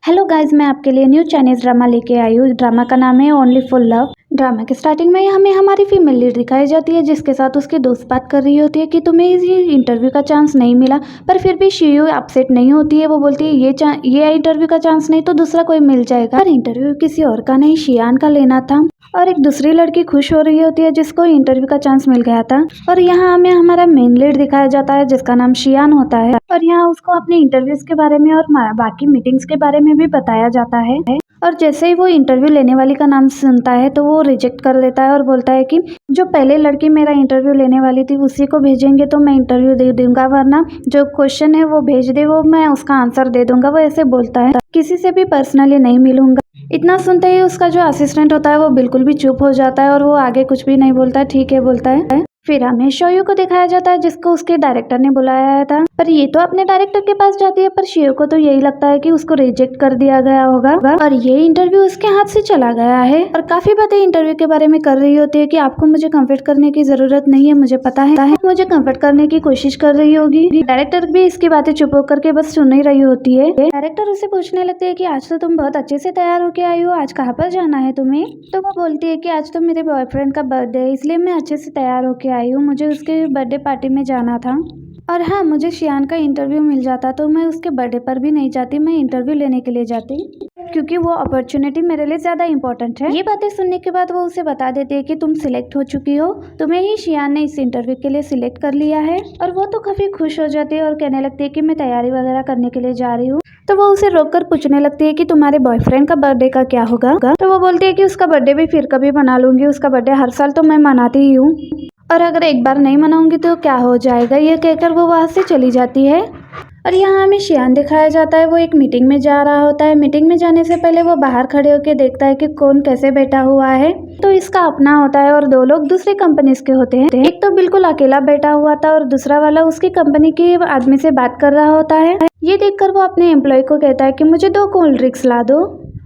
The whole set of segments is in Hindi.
हेलो गाइस, मैं आपके लिए न्यू चाइनीज ड्रामा लेके आई हूँ। ड्रामा का नाम है ओनली फॉर लव। ड्रामा के स्टार्टिंग में हमें हमारी फीमेल लीड दिखाई जाती है, जिसके साथ उसके दोस्त बात कर रही होती है कि तुम्हें ये इंटरव्यू का चांस नहीं मिला। पर फिर भी शियू अपसेट नहीं होती है। वो बोलती है ये इंटरव्यू का चांस नहीं तो दूसरा कोई मिल जाएगा। पर इंटरव्यू किसी और का नहीं, शियान का लेना था। और एक दूसरी लड़की खुश हो रही होती है जिसको इंटरव्यू का चांस मिल गया था। और यहाँ हमें हमारा मेन लीड दिखाया जाता है जिसका नाम शियान होता है। और यहाँ उसको अपने इंटरव्यूज के बारे में और बाकी मीटिंग्स के बारे में भी बताया जाता है। और जैसे ही वो इंटरव्यू लेने वाली का नाम सुनता है तो वो रिजेक्ट कर देता है और बोलता है कि जो पहले लड़की मेरा इंटरव्यू लेने वाली थी उसी को भेजेंगे तो मैं इंटरव्यू दे दूंगा, वरना जो क्वेश्चन है वो भेज दे, वो मैं उसका आंसर दे दूंगा। वो ऐसे बोलता है, किसी से भी पर्सनली नहीं मिलूंगा। इतना सुनते ही उसका जो असिस्टेंट होता है वो बिल्कुल भी चुप हो जाता है और वो आगे कुछ भी नहीं बोलता है। ठीक है बोलता है। फिर हमें शियू को दिखाया जाता है जिसको उसके डायरेक्टर ने बुलाया था। पर ये तो अपने डायरेक्टर के पास जाती है, पर शियू को तो यही लगता है कि उसको रिजेक्ट कर दिया गया होगा और ये इंटरव्यू उसके हाथ से चला गया है। और काफी बातें इंटरव्यू के बारे में कर रही होती है कि आपको मुझे कंफर्ट करने की जरूरत नहीं है, मुझे पता है मुझे कंफर्ट करने की कोशिश कर रही होगी। डायरेक्टर भी इसकी बातें चुप होकर के बस सुन ही रही होती है। डायरेक्टर उसे पूछने लगते है कि आज तो तुम बहुत अच्छे से तैयार होके आई हो, आज कहाँ पर जाना है तुम्हें? तो वो बोलती है कि आज तो मेरे बॉयफ्रेंड का बर्थडे है, इसलिए मैं अच्छे से तैयार होके आई हूँ, मुझे उसके बर्थडे पार्टी में जाना था। और हाँ, मुझे शियान का इंटरव्यू मिल जाता तो मैं उसके बर्थडे पर भी नहीं जाती, मैं इंटरव्यू लेने के लिए जाती, क्योंकि वो अपॉर्चुनिटी मेरे लिए ज़्यादा इंपॉर्टेंट है। ये बातें सुनने के बाद वो उसे बता देती है कि तुम सिलेक्ट हो चुकी हो, तुम्हें ही शियान ने इस इंटरव्यू के लिए सिलेक्ट कर लिया है। और वो तो काफ़ी खुश हो जाती है और कहने लगती है कि मैं तैयारी वगैरह करने के लिए जा रही हूँ। तो वो उसे रोककर पूछने लगती है कि तुम्हारे बॉयफ्रेंड का बर्थडे का क्या होगा? तो वो बोलती है कि उसका बर्थडे भी फिर कभी मना लूंगी, उसका बर्थडे हर साल तो मैं मनाती ही हूँ, और अगर एक बार नहीं मनाऊंगी तो क्या हो जाएगा। ये कहकर वो वहाँ से चली जाती है। और यहाँ हमें शियान दिखाया जाता है, वो एक मीटिंग में जा रहा होता है। मीटिंग में जाने से पहले वो बाहर खड़े होकर देखता है कि कौन कैसे बैठा हुआ है। तो इसका अपना होता है और दो लोग दूसरी कंपनीज के होते हैं। एक तो बिल्कुल अकेला बैठा हुआ था और दूसरा वाला उसकी कंपनी के आदमी से बात कर रहा होता है। ये देखकर वो अपने एम्प्लॉय को कहता है कि मुझे 2 कोल्ड ड्रिंक्स ला दो।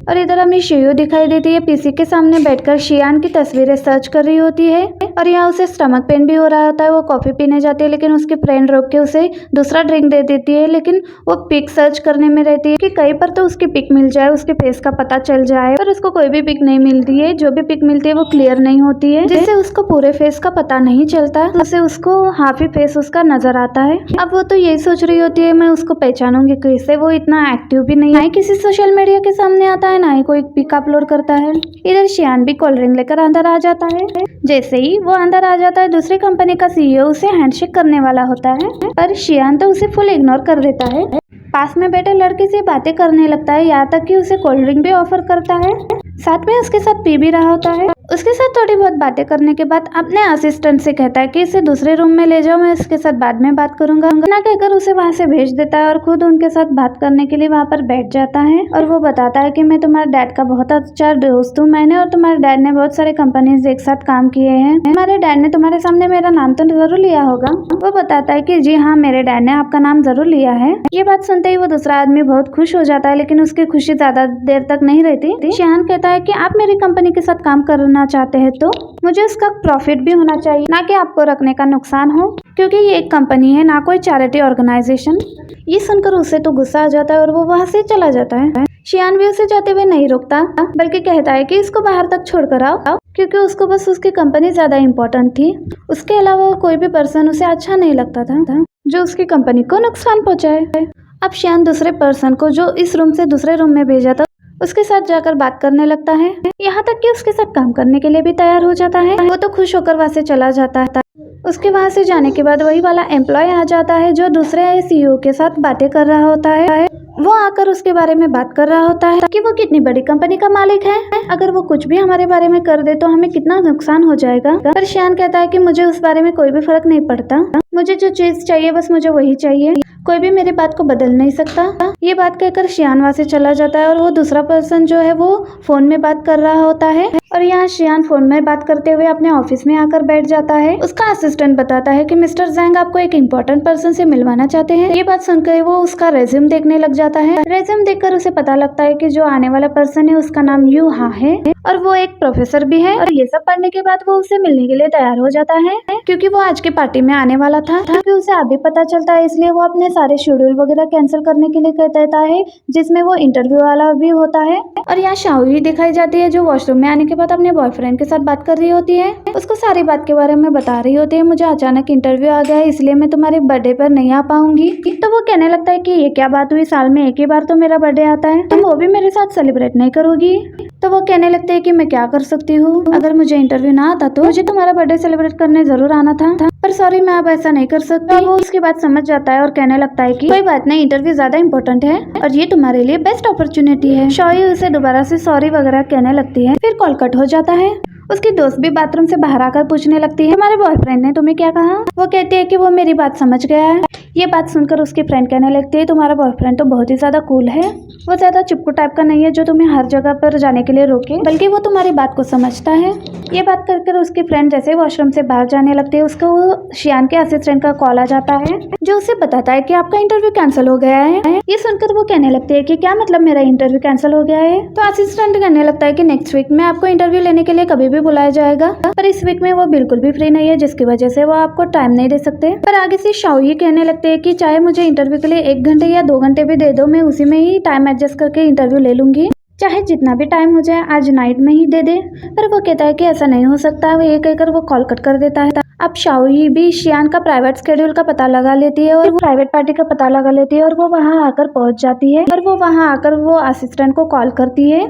और इधर हमें शियू दिखाई देती है, पीसी के सामने बैठकर शियान की तस्वीरें सर्च कर रही होती है। और यहाँ उसे स्टमक पेन भी हो रहा होता है। वो कॉफी पीने जाती है लेकिन उसकी फ्रेंड रोक के उसे दूसरा ड्रिंक दे देती है। लेकिन वो पिक सर्च करने में रहती है कि कहीं पर तो उसकी पिक मिल जाए, उसके फेस का पता चल जाए। पर उसको कोई भी पिक नहीं मिलती है, जो भी पिक मिलती है वो क्लियर नहीं होती है, जिससे उसको पूरे फेस का पता नहीं चलता, जिससे उसको हाफ ही फेस उसका नजर आता है। अब वो तो यही सोच रही होती है मैं उसको पहचानूंगी कैसे, वो इतना एक्टिव भी नहीं है, किसी सोशल मीडिया के सामने आता है, ना ही कोई पिक अपलोड करता है। इधर शियान भी कोल्ड ड्रिंक लेकर अंदर आ जाता है। जैसे ही वो अंदर आ जाता है, दूसरी कंपनी का सीईओ उसे हैंडशेक करने वाला होता है, पर शियान तो उसे फुल इग्नोर कर देता है। पास में बैठे लड़के से बातें करने लगता है, यहाँ तक कि उसे कोल्ड ड्रिंक भी ऑफर करता है, साथ में उसके साथ पी भी रहा होता है। उसके साथ थोड़ी बहुत बातें करने के बाद अपने असिस्टेंट से कहता है कि इसे दूसरे रूम में ले जाओ, मैं इसके साथ बाद में बात करूंगा। ना कहकर उसे वहां से भेज देता है और खुद उनके साथ बात करने के लिए वहां पर बैठ जाता है। और वो बताता है कि मैं तुम्हारे डैड का बहुत अच्छा दोस्त हूँ, मैंने और तुम्हारे डैड ने बहुत सारे कंपनीज एक साथ काम किए हैं, हमारे डैड ने तुम्हारे सामने मेरा नाम तो जरूर लिया होगा। वो बताता है कि जी हाँ, मेरे डैड ने आपका नाम जरूर लिया है। ये बात सुनते ही वो दूसरा आदमी बहुत खुश हो जाता है, लेकिन उसकी खुशी ज्यादा देर तक नहीं रहती। शियान कहता है कि आप मेरी कंपनी के साथ काम करना चाहते हैं तो मुझे उसका प्रॉफिट भी होना चाहिए, ना कि आपको रखने का नुकसान हो, क्योंकि ये एक कंपनी है, ना कोई चैरिटी ऑर्गेनाइजेशन। ये सुनकर उसे तो गुस्सा आ जाता है और वो वहां से चला जाता है। शियान भी उसे जाते हुए नहीं रोकता, बल्कि कहता है कि इसको बाहर तक छोड़कर आओ, क्योंकि उसको बस उसकी कंपनी ज्यादा इम्पोर्टेंट थी। उसके अलावा कोई भी पर्सन उसे अच्छा नहीं लगता था जो उसकी कंपनी को नुकसान पहुंचाए। अब शियान दूसरे पर्सन को जो इस रूम से दूसरे रूम में भेजा था उसके साथ जाकर बात करने लगता है, यहाँ तक कि उसके साथ काम करने के लिए भी तैयार हो जाता है। वो तो खुश होकर वहां से चला जाता है। उसके वहां से जाने के बाद वही वाला एम्प्लॉय आ जाता है जो दूसरे सीईओ के साथ बातें कर रहा होता है। वो आकर उसके बारे में बात कर रहा होता है कि वो कितनी बड़ी कंपनी का मालिक है, अगर वो कुछ भी हमारे बारे में कर दे तो हमें कितना नुकसान हो जाएगा। पर शियान कहता है कि मुझे उस बारे में कोई भी फर्क नहीं पड़ता, मुझे जो चीज चाहिए बस मुझे वही चाहिए, कोई भी मेरी बात को बदल नहीं सकता। ये बात कहकर शियान वहां से चला जाता है और वो दूसरा पर्सन जो है वो फोन में बात कर रहा होता है। और यहाँ शियान फोन में बात करते हुए अपने ऑफिस में आकर बैठ जाता है। उसका असिस्टेंट बताता है कि मिस्टर जैंग आपको एक इम्पोर्टेंट पर्सन से मिलवाना चाहते हैं। ये बात सुनकर वो उसका रेज्यूम देखने लग जाता है। रेज्यूम देखकर उसे पता लगता है कि जो आने वाला पर्सन है उसका नाम यूहा है। और वो एक प्रोफेसर भी है। और ये सब पढ़ने के बाद वो उससे मिलने के लिए तैयार हो जाता है क्योंकि वो आज की पार्टी में आने वाला था। क्योंकि उसे अभी पता चलता है इसलिए वो अपने सारे शेड्यूल वगैरह कैंसिल करने के लिए कहता है, जिसमें वो इंटरव्यू वाला भी होता है। और यहाँ शाओई दिखाई जाती है जो वॉशरूम में आने के बाद अपने बॉयफ्रेंड के साथ बात कर रही होती है। उसको सारी बात के बारे में बता रही होती है, मुझे अचानक इंटरव्यू आ गया है इसलिए मैं तुम्हारे बर्थडे पर नहीं आ पाऊंगी। तो वो कहने लगता है कि ये क्या बात हुई, साल में एक ही बार तो मेरा बर्थडे आता है, तुम वो भी मेरे साथ सेलिब्रेट नहीं करोगी। तो वो कहने लगते हैं कि मैं क्या कर सकती हूँ, अगर मुझे इंटरव्यू ना आता तो मुझे तुम्हारा बर्थडे सेलिब्रेट करने जरूर आना था, पर सॉरी मैं अब ऐसा नहीं कर सकती। तो वो उसकी बात समझ जाता है और कहने लगता है कि कोई बात नहीं, इंटरव्यू ज्यादा इंपॉर्टेंट है और ये तुम्हारे लिए बेस्ट अपॉर्चुनिटी है। शाओई उसे दोबारा से सॉरी वगैरह कहने लगती है। फिर कॉल कट हो जाता है। उसकी दोस्त भी बाथरूम से बाहर आकर पूछने लगती है, हमारे बॉयफ्रेंड ने तुम्हें क्या कहा। वो कहती है कि वो मेरी बात समझ गया है। ये बात सुनकर उसकी फ्रेंड कहने लगती है, तुम्हारा बॉयफ्रेंड तो बहुत ही ज्यादा कूल है, वो ज्यादा चिपकू टाइप का नहीं है जो तुम्हें हर जगह पर जाने के लिए रोके, बल्कि वो तुम्हारी बात को समझता है। ये बात कर उसकी फ्रेंड जैसे वॉशरूम से बाहर जाने लगती है, उसको शियान के असिस्टेंट का कॉल आ जाता है जो उसे बताता है कि आपका इंटरव्यू कैंसिल हो गया है। ये सुनकर वो कहने लगती है कि क्या मतलब मेरा इंटरव्यू कैंसिल हो गया है। तो असिस्टेंट कहने लगता है कि नेक्स्ट वीक में आपको इंटरव्यू लेने के लिए कभी भी बुलाया जाएगा, पर इस वीक में वो बिल्कुल भी फ्री नहीं है जिसकी वजह से वो आपको टाइम नहीं दे सकते। पर आगे से शाओई कहने लगते हैं कि चाहे मुझे इंटरव्यू के लिए 1 घंटे या 2 घंटे भी दे दो, मैं उसी में ही टाइम एडजस्ट करके इंटरव्यू ले लूंगी, चाहे जितना भी टाइम हो जाए, आज नाइट में ही दे दे। पर वो कहता है कि ऐसा नहीं हो सकता। वो ये कहकर वो कॉल कट कर देता है। अब शाओई भी शियान का प्राइवेट स्केड्यूल का पता लगा लेती है और वो प्राइवेट पार्टी का पता लगा लेती है और वो वहां आकर पहुंच जाती है। और वो वहां आकर वो असिस्टेंट को कॉल करती है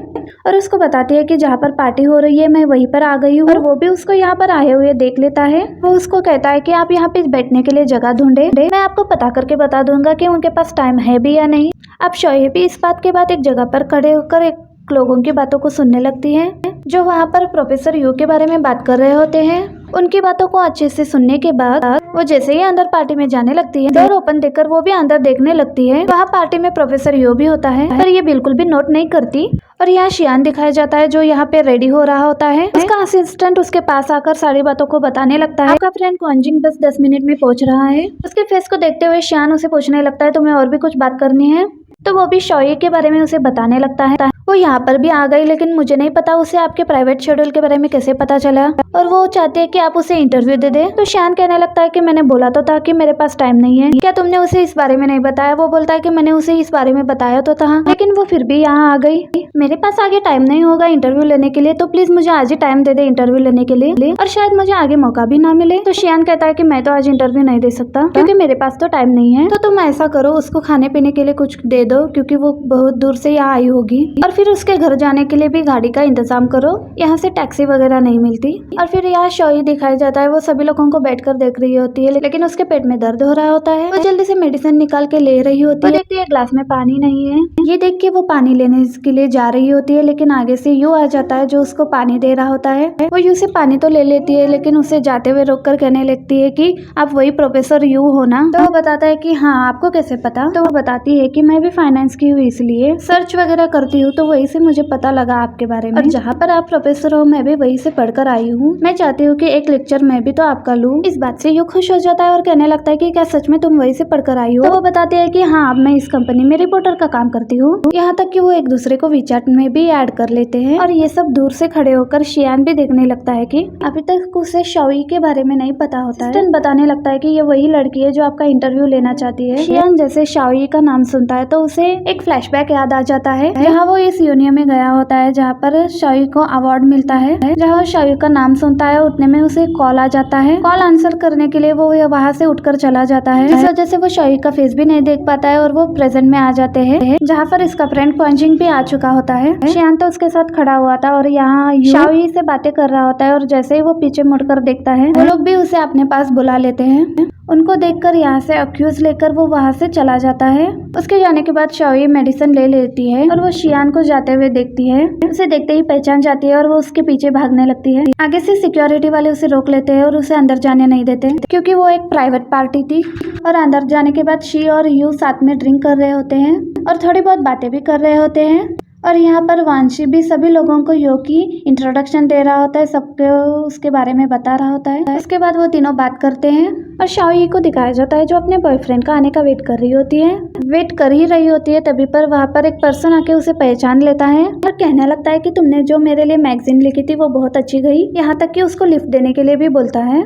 और उसको बताती है कि जहाँ पर पार्टी हो रही है मैं वहीं पर आ गई हूँ। और वो भी उसको यहाँ पर आए हुए देख लेता है। वो उसको कहता है कि आप यहाँ पे बैठने के लिए जगह ढूंढे, मैं आपको पता करके बता दूंगा कि उनके पास टाइम है भी या नहीं। अब शाओई भी इस बात के बाद एक जगह पर खड़े होकर एक लोगों की बातों को सुनने लगती है जो वहाँ पर प्रोफेसर यू के बारे में बात कर रहे होते हैं। उनकी बातों को अच्छे से सुनने के बाद वो जैसे ही अंदर पार्टी में जाने लगती है, डोर ओपन देखकर वो भी अंदर देखने लगती है। वहाँ पार्टी में प्रोफेसर यू भी होता है पर ये बिल्कुल भी नोट नहीं करती। और यहाँ शियान दिखाया जाता है जो यहाँ पे रेडी हो रहा होता है। उसका असिस्टेंट उसके पास आकर सारी बातों को बताने लगता है। आपका फ्रेंड क्वांजिंग बस 10 मिनट में पहुंच रहा है। उसके फेस को देखते हुए शियान उसे पूछने लगता है, तुम्हें और भी कुछ बात करनी है। तो वो भी शाओई के बारे में उसे बताने लगता है। वो यहाँ पर भी आ गई लेकिन मुझे नहीं पता उसे आपके प्राइवेट शेड्यूल के बारे में कैसे पता चला, और वो चाहते हैं कि आप उसे इंटरव्यू दे दे। तो शियान कहने लगता है कि मैंने बोला तो था कि मेरे पास टाइम नहीं है, क्या तुमने उसे इस बारे में नहीं बताया। वो बोलता है कि मैंने उसे इस बारे में बताया तो था, लेकिन वो फिर भी यहाँ आ गई। मेरे पास आगे टाइम नहीं होगा इंटरव्यू लेने के लिए, तो प्लीज मुझे आज ही टाइम दे दे इंटरव्यू लेने के लिए, और शायद मुझे आगे मौका भी ना मिले। तो शियान कहता है कि मैं तो आज इंटरव्यू नहीं दे सकता क्योंकि मेरे पास तो टाइम नहीं है। तो तुम ऐसा करो, उसको खाने पीने के लिए कुछ दे दो क्योंकि वो बहुत दूर से यहाँ आई होगी, और फिर उसके घर जाने के लिए भी गाड़ी का इंतजाम करो, यहाँ से टैक्सी वगैरह नहीं मिलती। और फिर यहाँ शाओई दिखाई जाता है, वो सभी लोगों को बैठकर देख रही होती है लेकिन उसके पेट में दर्द हो रहा होता है। वो जल्दी से मेडिसिन निकाल के ले रही होती है। देखती है ग्लास में पानी नहीं है। ये देख के वो पानी लेने के लिए जा रही होती है लेकिन आगे से यू आ जाता है जो उसको पानी दे रहा होता है। वो यू से पानी तो ले लेती है लेकिन उसे जाते हुए रोक कर कहने लगती है कि आप वही प्रोफेसर यू हो ना। तो वो बताता है कि हाँ, आपको कैसे पता। तो वो बताती है कि मैं भी फाइनेंस की हूँ, इसलिए सर्च वगैरह करती हूँ तो वही से मुझे पता लगा आपके बारे में, और जहाँ पर आप प्रोफेसर हो मैं भी वही से पढ़कर आई हूँ। मैं चाहती हूँ कि एक लेक्चर मैं भी तो आपका लूँ। इस बात से यू खुश हो जाता है और कहने लगता है कि क्या सच में तुम वही से पढ़कर आई हो। तो वो बताते हैं कि हाँ, अब मैं इस कंपनी में रिपोर्टर का काम करती हूँ। यहाँ तक कि वो एक दूसरे को वीचैट में भी ऐड कर लेते हैं। और ये सब दूर से खड़े होकर शियान भी देखने लगता है कि अभी तक उसे शाओई के बारे में नहीं पता होता है। बताने लगता है कि ये वही लड़की है जो आपका इंटरव्यू लेना चाहती है। शियान जैसे शाओई का नाम सुनता है तो उसे एक फ्लैशबैक याद आ जाता है जहाँ वो इस यूनियन में गया होता है जहाँ पर शाओई को अवार्ड मिलता है। जहाँ शाओई का नाम सुनता है उतने में उसे कॉल आ जाता है। कॉल आंसर करने के लिए वो वहाँ से उठकर चला जाता है। इस वजह से वो शाओई का फेस भी नहीं देख पाता है और वो प्रेजेंट में आ जाते हैं जहाँ पर इसका फ्रेंड क्वांजिंग भी आ चुका होता है। शियान तो उसके साथ खड़ा हुआ था और यहाँ शाओई से बातें कर रहा होता है, और जैसे ही वो पीछे मुड़कर देखता है वो लोग भी उसे अपने पास बुला लेते हैं। उनको देखकर यहाँ से अक्यूज लेकर वो वहाँ से चला जाता है। उसके जाने के बाद शाओई मेडिसिन ले लेती है और वो शियान को जाते हुए देखती है। उसे देखते ही पहचान जाती है और वो उसके पीछे भागने लगती है। आगे से सिक्योरिटी वाले उसे रोक लेते हैं और उसे अंदर जाने नहीं देते क्योंकि वो एक प्राइवेट पार्टी थी। और अंदर जाने के बाद शी और यू साथ में ड्रिंक कर रहे होते हैं और थोड़ी बहुत बातें भी कर रहे होते हैं। और यहाँ पर वांशी भी सभी लोगों को यो की इंट्रोडक्शन दे रहा होता है, सबको उसके बारे में बता रहा होता है। उसके बाद वो तीनों बात करते हैं और शाओई को दिखाया जाता है जो अपने बॉयफ्रेंड का आने का वेट कर रही होती है। वेट कर ही रही होती है तभी पर वहाँ पर एक पर्सन आके उसे पहचान लेता है और कहने लगता है कि तुमने जो मेरे लिए मैगजीन लिखी थी वो बहुत अच्छी गई, यहाँ तक कि उसको लिफ्ट देने के लिए भी बोलता है।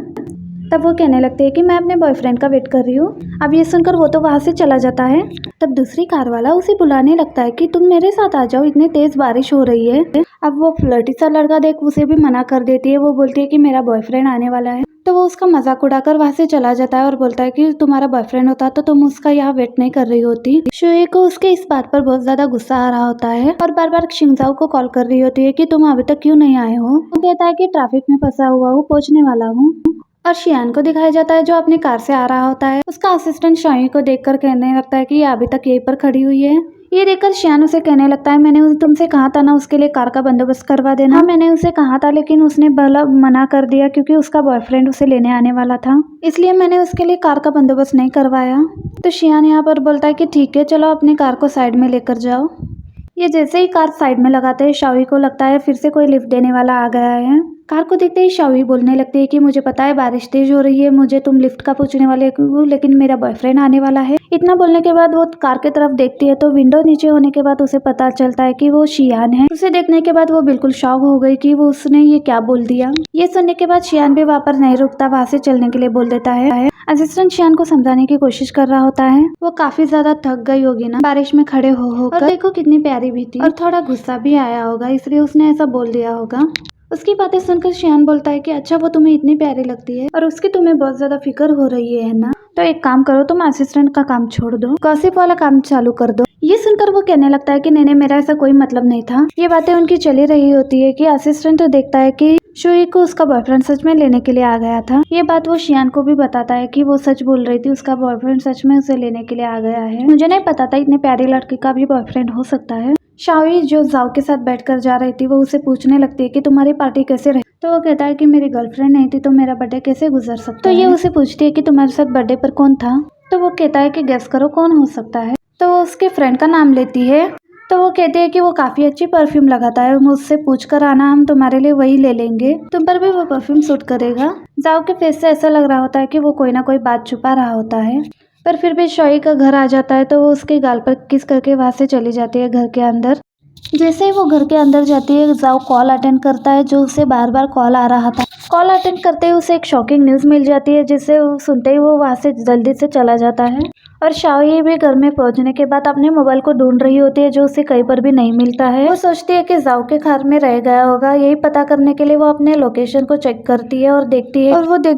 तब वो कहने लगती है कि मैं अपने बॉयफ्रेंड का वेट कर रही हूँ। अब ये सुनकर वो तो वहाँ से चला जाता है। तब दूसरी कार वाला उसे बुलाने लगता है कि तुम मेरे साथ आ जाओ, इतनी तेज बारिश हो रही है। अब वो फ्लर्टी सा लड़का देख उसे भी मना कर देती है। वो बोलती है कि मेरा बॉयफ्रेंड आने वाला है। तो वो उसका मजाक उड़ाकर वहाँ से चला जाता है और बोलता है कि तुम्हारा बॉयफ्रेंड होता तो तुम उसका यहाँ वेट नहीं कर रही होती। शुए को उसके इस बात पर बहुत ज्यादा गुस्सा आ रहा होता है और बार बार शिंगजाओ को कॉल कर रही होती है कि तुम अभी तक क्यों नहीं आए हो। वो कहता है कि ट्रैफिक में फंसा हुआ हूँ, पहुँचने वाला हूँ। और शियान को दिखाया जाता है जो अपनी कार से आ रहा होता है। उसका असिस्टेंट शाई को देखकर कहने लगता है कि ये अभी तक यहीं पर खड़ी हुई है। ये देखकर शियान उसे कहने लगता है मैंने तुमसे कहा था ना उसके लिए कार का बंदोबस्त करवा देना। हाँ, मैंने उसे कहा था लेकिन उसने भला मना कर दिया क्योंकि उसका बॉयफ्रेंड उसे लेने आने वाला था, इसलिए मैंने उसके लिए कार का बंदोबस्त नहीं करवाया। तो शियान यहाँ पर बोलता है कि ठीक है चलो अपनी कार को साइड में लेकर जाओ। ये जैसे ही कार साइड में लगाते हैं शाओई को लगता है फिर से कोई लिफ्ट देने वाला आ गया है। कार को देखते ही शाओई बोलने लगती है कि मुझे पता है बारिश तेज हो रही है, मुझे तुम लिफ्ट का पूछने वाले हो, लेकिन मेरा बॉयफ्रेंड आने वाला है। इतना बोलने के बाद वो कार की तरफ देखती है तो विंडो नीचे होने के बाद उसे पता चलता है कि वो शियान है। उसे देखने के बाद वो बिल्कुल शॉक हो गई कि वो उसने ये क्या बोल दिया। ये सुनने के बाद शियान भी वहाँ पर नहीं रुकता, वहाँ से चलने के लिए बोल देता है। असिस्टेंट शियान को समझाने की कोशिश कर रहा होता है। वो काफी ज्यादा थक गई होगी ना बारिश में खड़े हो होकर, और देखो कितनी प्यारी भी थी और थोड़ा गुस्सा भी आया होगा इसलिए उसने ऐसा बोल दिया होगा। उसकी बातें सुनकर शियान बोलता है कि अच्छा वो तुम्हें इतनी प्यारी लगती है और उसकी तुम्हें बहुत ज्यादा फिक्र हो रही है ना, तो एक काम करो तुम असिस्टेंट का काम छोड़ दो, गॉसिप वाला काम चालू कर दो। ये सुनकर वो कहने लगता है कि नहीं मेरा ऐसा कोई मतलब नहीं था। ये बातें उनकी चली रही होती है कि असिस्टेंट देखता है कि शुई को उसका बॉयफ्रेंड सच में लेने के लिए आ गया था। ये बात वो शियान को भी बताता है कि वो सच बोल रही थी, उसका बॉयफ्रेंड सच में उसे लेने के लिए आ गया है। मुझे नहीं पता था इतनी प्यारी लड़की का भी बॉयफ्रेंड हो सकता है। शाओई जो जाओ के साथ बैठकर जा रही थी वो उसे पूछने लगती है कि तुम्हारी पार्टी कैसे रही। तो वो कहता है कि मेरी गर्लफ्रेंड नहीं थी तो मेरा बर्थडे कैसे गुजर सकता है। तो ये उसे पूछती है कि तुम्हारे साथ बर्थडे पर कौन था। तो वो कहता है कि गेस करो कौन हो सकता है। तो वो उसके फ्रेंड का नाम लेती है। तो वो कहती है कि वो काफी अच्छी परफ्यूम लगाता है, मुझसे पूछ कर आना, हम तुम्हारे लिए वही ले लेंगे, तुम पर भी वो परफ्यूम सूट करेगा। जाओ के फेस से ऐसा लग रहा होता है कि वो कोई ना कोई बात छुपा रहा होता है, पर फिर भी शोई का घर आ जाता है तो वो उसके गाल पर किस करके वहां से चली जाती है घर के अंदर। जैसे ही वो घर के अंदर जाती है जाओ कॉल अटेंड करता है जो उसे बार बार कॉल आ रहा था। कॉल अटेंड करते ही उसे एक शॉकिंग न्यूज़ मिल जाती है जिसे वो सुनते ही वो वहाँ से जल्दी से चला जाता है। और शाओई भी घर में पहुंचने के बाद अपने मोबाइल को ढूंढ रही होती है जो उसे कहीं पर भी नहीं मिलता है। वो सोचती है कि जाओ के घर में रह गया होगा, यही पता करने के लिए वो अपने लोकेशन को चेक करती है और देखती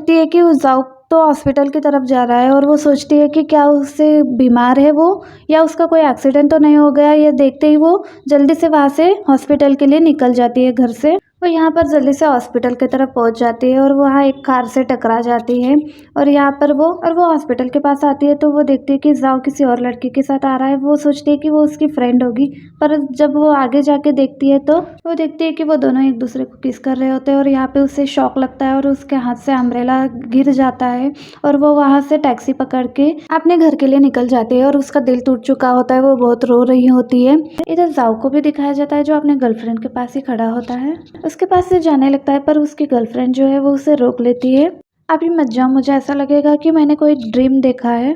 है कि वो जाओ तो हॉस्पिटल की तरफ जा रहा है और वो सोचती है कि क्या उससे बीमार है वो या उसका कोई एक्सीडेंट तो नहीं हो गया। ये देखते ही वो जल्दी से वहाँ से हॉस्पिटल के लिए निकल जाती है घर से। वो यहाँ पर जल्दी से हॉस्पिटल की तरफ पहुँच जाती है और वहाँ एक कार से टकरा जाती है और यहाँ पर वो हॉस्पिटल के पास आती है तो वो देखती है कि जाओ किसी और लड़की के साथ आ रहा है। वो सोचती है कि वो उसकी फ्रेंड होगी, पर जब वो आगे जाके देखती है तो वो देखती है कि वो दोनों एक दूसरे को किस कर रहे होते हैं और यहाँ पे उसे शॉक लगता है और उसके हाथ से अम्ब्रेला गिर जाता है और वो वहाँ से टैक्सी पकड़ के अपने घर के लिए निकल जाती है और उसका दिल टूट चुका होता है, वो बहुत रो रही होती है। इधर जाओ को भी दिखाया जाता है जो अपने गर्लफ्रेंड के पास ही खड़ा होता है, उसके पास से जाने लगता है पर उसकी गर्लफ्रेंड जो है वो उसे रोक लेती है। अभी मत जाओ, मुझे ऐसा लगेगा कि मैंने कोई ड्रीम देखा है,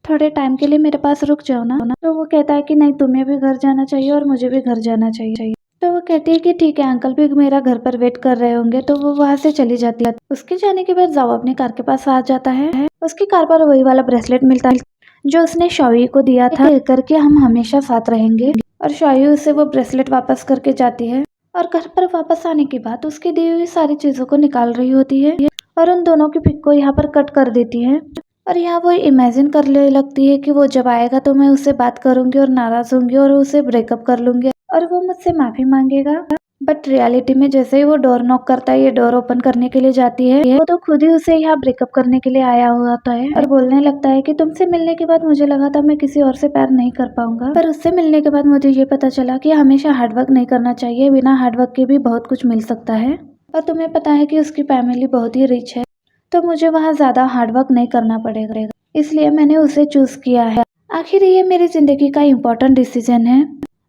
थोड़े टाइम के लिए मेरे पास रुक जाओ ना। तो वो कहता है कि नहीं तुम्हें भी घर जाना चाहिए और मुझे भी घर जाना चाहिए। तो वो कहती है कि ठीक है अंकल भी मेरा घर पर वेट कर रहे होंगे, तो वो वहाँ से चली जाती है। उसके जाने के बाद जाओ अपनी कार के पास आ जाता है। उसकी कार पर वही वाला ब्रेसलेट मिलता है जो उसने शोई को दिया था, करके हम हमेशा साथ रहेंगे। और शोई उसे वो ब्रेसलेट वापस करके जाती है और घर पर वापस आने के बाद उसकी दी हुई सारी चीजों को निकाल रही होती है और उन दोनों की पिक को यहाँ पर कट कर देती है। और यहाँ वो इमेजिन करने लगती है कि वो जब आएगा तो मैं उससे बात करूंगी और नाराज होंगी और उसे ब्रेकअप कर लूंगी और वो मुझसे माफी मांगेगा। बट रियलिटी में जैसे ही वो डोर नॉक करता है, ये डोर ओपन करने के लिए जाती है, वो तो खुद ही उसे यहाँ ब्रेकअप करने के लिए आया हुआ होता है और बोलने लगता है कि तुमसे मिलने के बाद मुझे लगा था मैं किसी और से प्यार नहीं कर पाऊंगा, पर उससे मिलने के बाद मुझे ये पता चला कि हमेशा हार्डवर्क नहीं करना चाहिए, बिना हार्डवर्क के भी बहुत कुछ मिल सकता है। और तुम्हें पता है कि उसकी फैमिली बहुत ही रिच है, तो मुझे वहाँ ज्यादा हार्डवर्क नहीं करना पड़ेगा, इसलिए मैंने उसे चूज किया है। आखिर ये मेरी जिंदगी का इम्पोर्टेंट डिसीजन है।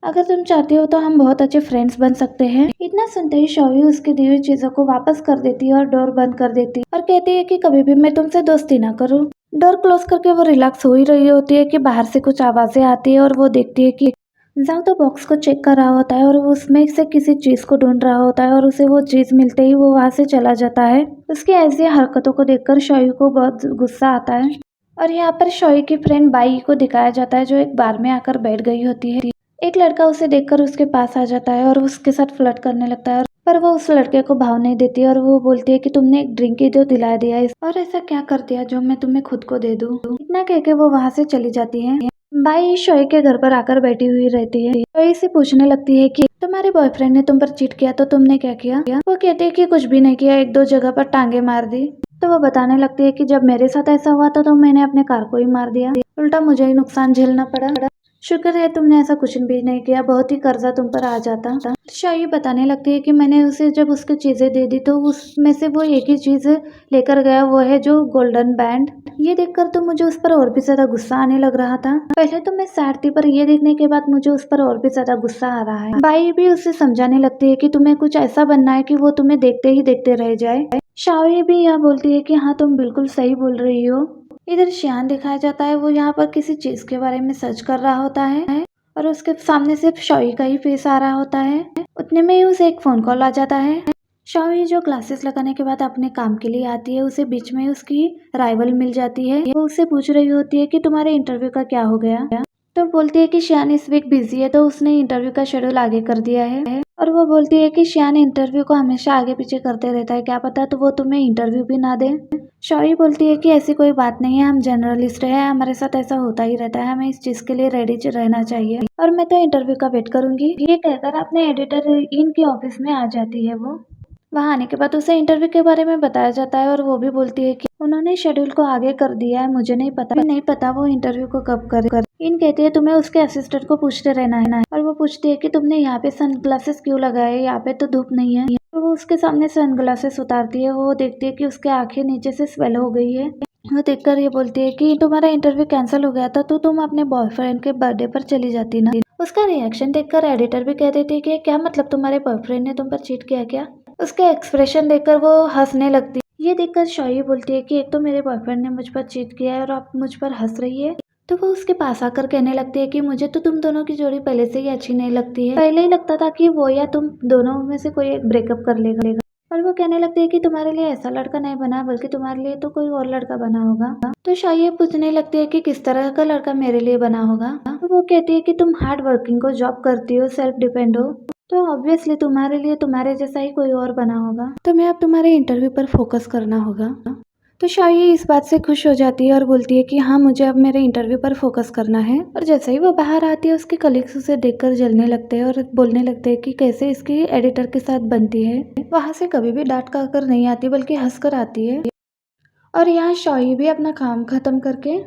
अगर तुम चाहती हो तो हम बहुत अच्छे फ्रेंड्स बन सकते हैं। इतना सुनते ही शौवी उसकी दी हुई चीजों को वापस कर देती है और डोर बंद कर देती है और कहती है कि कभी भी मैं तुमसे दोस्ती ना करूं। डोर क्लोज करके वो रिलैक्स हो ही रही होती है कि बाहर से कुछ आवाजें आती है और वो देखती है कि जाओ तो बॉक्स को चेक कर रहा होता है और वो उसमें से किसी चीज को ढूंढ रहा होता है और उसे वो चीज मिलते ही वो वहां से चला जाता है। उसकी ऐसी हरकतों को देखकर शौवी को बहुत गुस्सा आता है और यहाँ पर शौवी की फ्रेंड बाई को दिखाया जाता है जो एक बार में आकर बैठ गई होती है। एक लड़का उसे देखकर उसके पास आ जाता है और उसके साथ फ्लर्ट करने लगता है पर वो उस लड़के को भाव नहीं देती और वो बोलती है कि तुमने एक ड्रिंक ही तो दिला दिया है और ऐसा क्या कर दिया जो मैं तुम्हें खुद को दे दूं। इतना कह के वो वहां से चली जाती है। बाई शोए के घर पर आकर बैठी हुई रहती है। शोए से पूछने लगती है कि तुम्हारे बॉयफ्रेंड ने तुम पर चीट किया तो तुमने क्या किया। वो कहती है कि कुछ भी नहीं किया, एक दो जगह पर टांगे मार दी। तो वो बताने लगती है कि जब मेरे साथ ऐसा हुआ था तो मैंने अपने कार को ही मार दिया, उल्टा मुझे ही नुकसान झेलना पड़ा। शुक्र है तुमने ऐसा कुछ भी नहीं किया, बहुत ही कर्जा तुम पर आ जाता। शाही बताने लगती है कि मैंने उसे जब उसकी चीजें दे दी तो उसमें से वो एक ही चीज लेकर गया, वो है जो गोल्डन बैंड। ये देखकर तो मुझे उस पर और भी ज्यादा गुस्सा आने लग रहा था। पहले तो मैं सैड थी पर ये देखने के बाद मुझे उस पर और भी ज्यादा गुस्सा आ रहा है। बाई भी उसे समझाने लगती है कि तुम्हें कुछ ऐसा बनना है कि वो तुम्हें देखते ही देखते रह जाए। शाही भी यह बोलती है कि हाँ तुम बिल्कुल सही बोल रही हो। इधर श्यान दिखाया जाता है, वो यहाँ पर किसी चीज के बारे में सर्च कर रहा होता है और उसके सामने सिर्फ शौई का ही फेस आ रहा होता है। उतने में ही उसे एक फोन कॉल आ जाता है। शौई जो ग्लासेस लगाने के बाद अपने काम के लिए आती है, उसे बीच में उसकी राइवल मिल जाती है। वो उससे पूछ रही होती है कि तुम्हारे इंटरव्यू का क्या हो गया। तो बोलती है कि श्यान इस वीक बिजी है तो उसने इंटरव्यू का शेड्यूल आगे कर दिया है। और वो बोलती है कि श्यान इंटरव्यू को हमेशा आगे पीछे करते रहता है, क्या पता तो वो तुम्हें इंटरव्यू भी ना दे। शौई बोलती है कि ऐसी कोई बात नहीं है, हम जर्नलिस्ट हैं, हमारे साथ ऐसा होता ही रहता है, हमें इस चीज के लिए रेडी रहना चाहिए और मैं तो इंटरव्यू का वेट करूंगी। ये कहकर अपने एडिटर इनके ऑफिस में आ जाती है। वो वहां आने के बाद उसे इंटरव्यू के बारे में बताया जाता है और वो भी बोलती है कि उन्होंने शेड्यूल को आगे कर दिया है, मुझे नहीं पता वो इंटरव्यू को कब कर। इन कहती है तुम्हें उसके असिस्टेंट को पूछते रहना है और वो पूछती है कि तुमने यहाँ पे सनग्लासेस क्यों लगाए, यहाँ पे तो धूप नहीं है। तो वो उसके सामने सनग्लासेस उतारती है। वो देखती है कि उसके आंखें नीचे से स्वेल हो गई है। वो देखकर ये बोलती है कि तुम्हारा इंटरव्यू कैंसिल हो गया था तो तुम अपने बॉयफ्रेंड के बर्थडे पर चली जाती ना। उसका रिएक्शन देखकर एडिटर भी कह देती है कि क्या मतलब तुम्हारे बॉयफ्रेंड ने तुम पर चीट किया क्या। उसके एक्सप्रेशन देखकर वो हंसने लगती है। ये देखकर शौई बोलती है कि एक तो मेरे बॉयफ्रेंड ने मुझ पर चीट किया है और आप मुझ पर हंस रही है। तो वो उसके पास आकर कहने लगती है कि मुझे तो तुम दोनों की जोड़ी पहले से ही अच्छी नहीं लगती है, पहले ही लगता था कि वो या तुम दोनों में से कोई एक ब्रेकअप कर लेगा। और वो कहने लगती है कि तुम्हारे लिए ऐसा लड़का नहीं बना बल्कि तुम्हारे लिए तो कोई और लड़का बना होगा। तो शायद पूछने लगती है कि किस तरह का लड़का मेरे लिए बना होगा। तो वो कहती है कि तुम हार्ड वर्किंग को जॉब करती हो, सेल्फ डिपेंड हो, तो ऑब्वियसली तुम्हारे लिए तुम्हारे जैसा ही कोई और बना होगा, तुम्हें अब तुम्हारे इंटरव्यू पर फोकस करना होगा। तो शाही इस बात से खुश हो जाती है और बोलती है कि हाँ मुझे अब मेरे इंटरव्यू पर फोकस करना है। और जैसे ही वो बाहर आती है उसके कलीग्स उसे देखकर जलने लगते हैं और बोलने लगते हैं कि कैसे इसकी एडिटर के साथ बनती है। वहां से कभी भी डांट कर नहीं आती बल्कि हंस कर आती है। और यहाँ शाही भी अपना काम खत्म करके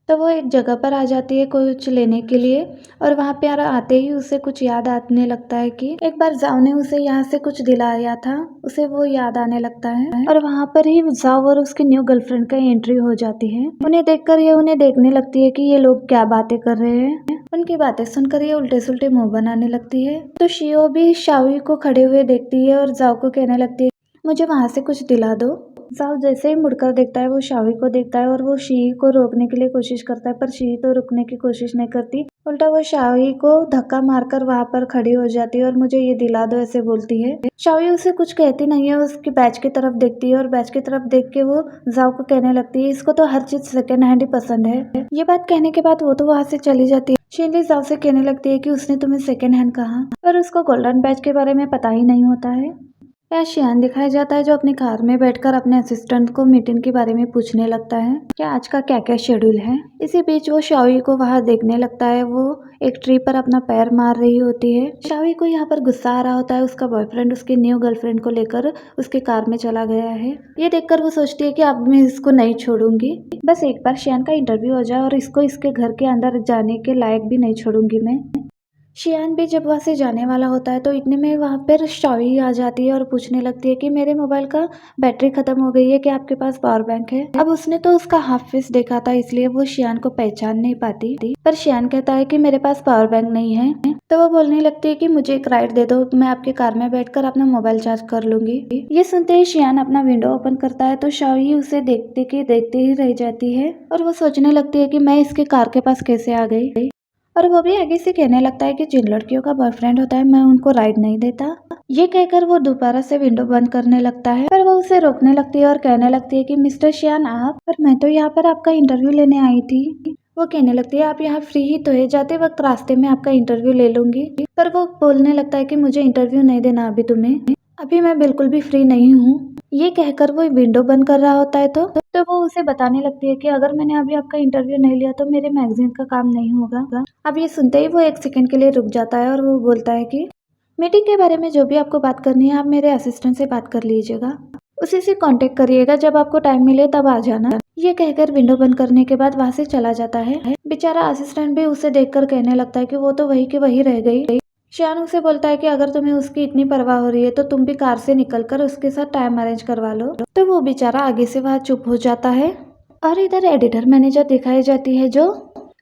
तो वो एक जगह पर आ जाती है कुछ लेने के लिए। और वहाँ पे आते ही उसे कुछ याद आने लगता है कि एक बार जाओ ने उसे यहाँ से कुछ दिलाया था, उसे वो याद आने लगता है। और वहाँ पर ही जाओ और उसकी न्यू गर्लफ्रेंड का एंट्री हो जाती है। उन्हें देखकर ये उन्हें देखने लगती है कि ये लोग क्या बातें कर रहे हैं। उनकी बातें सुनकर ये उल्टे सुल्टे मुंह बनाने लगती है। तो शियो भी शावी को खड़े हुए देखती है और जाओ को कहने लगती है मुझे वहाँ से कुछ दिला दो। जाओ जैसे ही मुड़कर देखता है वो शावी को देखता है और वो शी को रोकने के लिए कोशिश करता है पर शी तो रुकने की कोशिश नहीं करती, उल्टा वो शावी को धक्का मारकर वहां पर खड़ी हो जाती है और मुझे ये दिला दो ऐसे बोलती है। शावी उसे कुछ कहती नहीं है, उसकी बैच की तरफ देखती है और बैच की तरफ देख के वो जाओ को कहने लगती है इसको तो हर चीज सेकेंड हैंड ही पसंद है। ये बात कहने के बाद वो तो वहां से चली जाती है। शिनली जाओ से कहने लगती है कि उसने तुम्हें सेकेंड हैंड कहा, पर उसको गोल्डन बैच के बारे में पता ही नहीं होता है। या शियान दिखाया जाता है जो अपनी कार में बैठकर अपने असिस्टेंट को मीटिंग के बारे में पूछने लगता है कि आज का क्या क्या शेड्यूल है। इसी बीच वो शावी को वहां देखने लगता है, वो एक ट्री पर अपना पैर मार रही होती है। शावी को यहाँ पर गुस्सा आ रहा होता है, उसका बॉयफ्रेंड उसकी न्यू गर्लफ्रेंड को लेकर उसके कार में चला गया है। ये देखकर वो सोचती है कि अब मैं इसको नहीं छोड़ूंगी, बस एक बार शियान का इंटरव्यू हो जाए और इसको इसके घर के अंदर जाने के लायक भी नहीं छोड़ूंगी मैं। शियान भी जब वहाँ से जाने वाला होता है तो इतने में वहाँ पर शाओई आ जाती है और पूछने लगती है कि मेरे मोबाइल का बैटरी खत्म हो गई है, क्या आपके पास पावर बैंक है। अब उसने तो उसका हाफ फेस देखा था इसलिए वो शियान को पहचान नहीं पाती थी, पर शियान कहता है कि मेरे पास पावर बैंक नहीं है। तो वो बोलने लगती है कि मुझे एक राइड दे दो, मैं आपके कार में बैठकर अपना मोबाइल चार्ज कर लूंगी। ये सुनते ही शियान अपना विंडो ओपन करता है तो शाओई उसे देखते ही रह जाती है और वो सोचने लगती है कि मैं इसके कार के पास कैसे आ गई। और वो भी आगे से कहने लगता है कि जिन लड़कियों का बॉयफ्रेंड होता है मैं उनको राइड नहीं देता। ये कहकर वो दोबारा से विंडो बंद करने लगता है, पर वो उसे रोकने लगती है और कहने लगती है कि मिस्टर शियान आप, पर मैं तो यहाँ पर आपका इंटरव्यू लेने आई थी। वो कहने लगती है आप यहाँ फ्री ही तो है, जाते वक्त रास्ते में आपका इंटरव्यू ले लूंगी। पर वो बोलने लगता है कि मुझे इंटरव्यू नहीं देना अभी तुम्हें, अभी मैं बिल्कुल भी फ्री नहीं हूँ। ये कहकर वो विंडो बंद कर रहा होता है तो वो उसे बताने लगती है कि अगर मैंने अभी आपका इंटरव्यू नहीं लिया तो मेरे मैगजीन का काम नहीं होगा। अब ये सुनते ही वो एक सेकंड के लिए रुक जाता है और वो बोलता है कि मीटिंग के बारे में जो भी आपको बात करनी है आप मेरे असिस्टेंट से बात कर लीजिएगा, उसी से कांटेक्ट करिएगा, जब आपको टाइम मिले तब आ जाना। ये कहकर विंडो बंद करने के बाद वहां से चला जाता है। बेचारा असिस्टेंट भी उसे देखकर कहने लगता है कि वो तो वही की वही रह गई। शियान उसे बोलता है कि अगर तुम्हें उसकी इतनी परवाह हो रही है तो तुम भी कार से निकलकर उसके साथ टाइम अरेंज करवा लो। तो वो बेचारा आगे से वहाँ चुप हो जाता है और इधर एडिटर मैनेजर दिखाई जाती है जो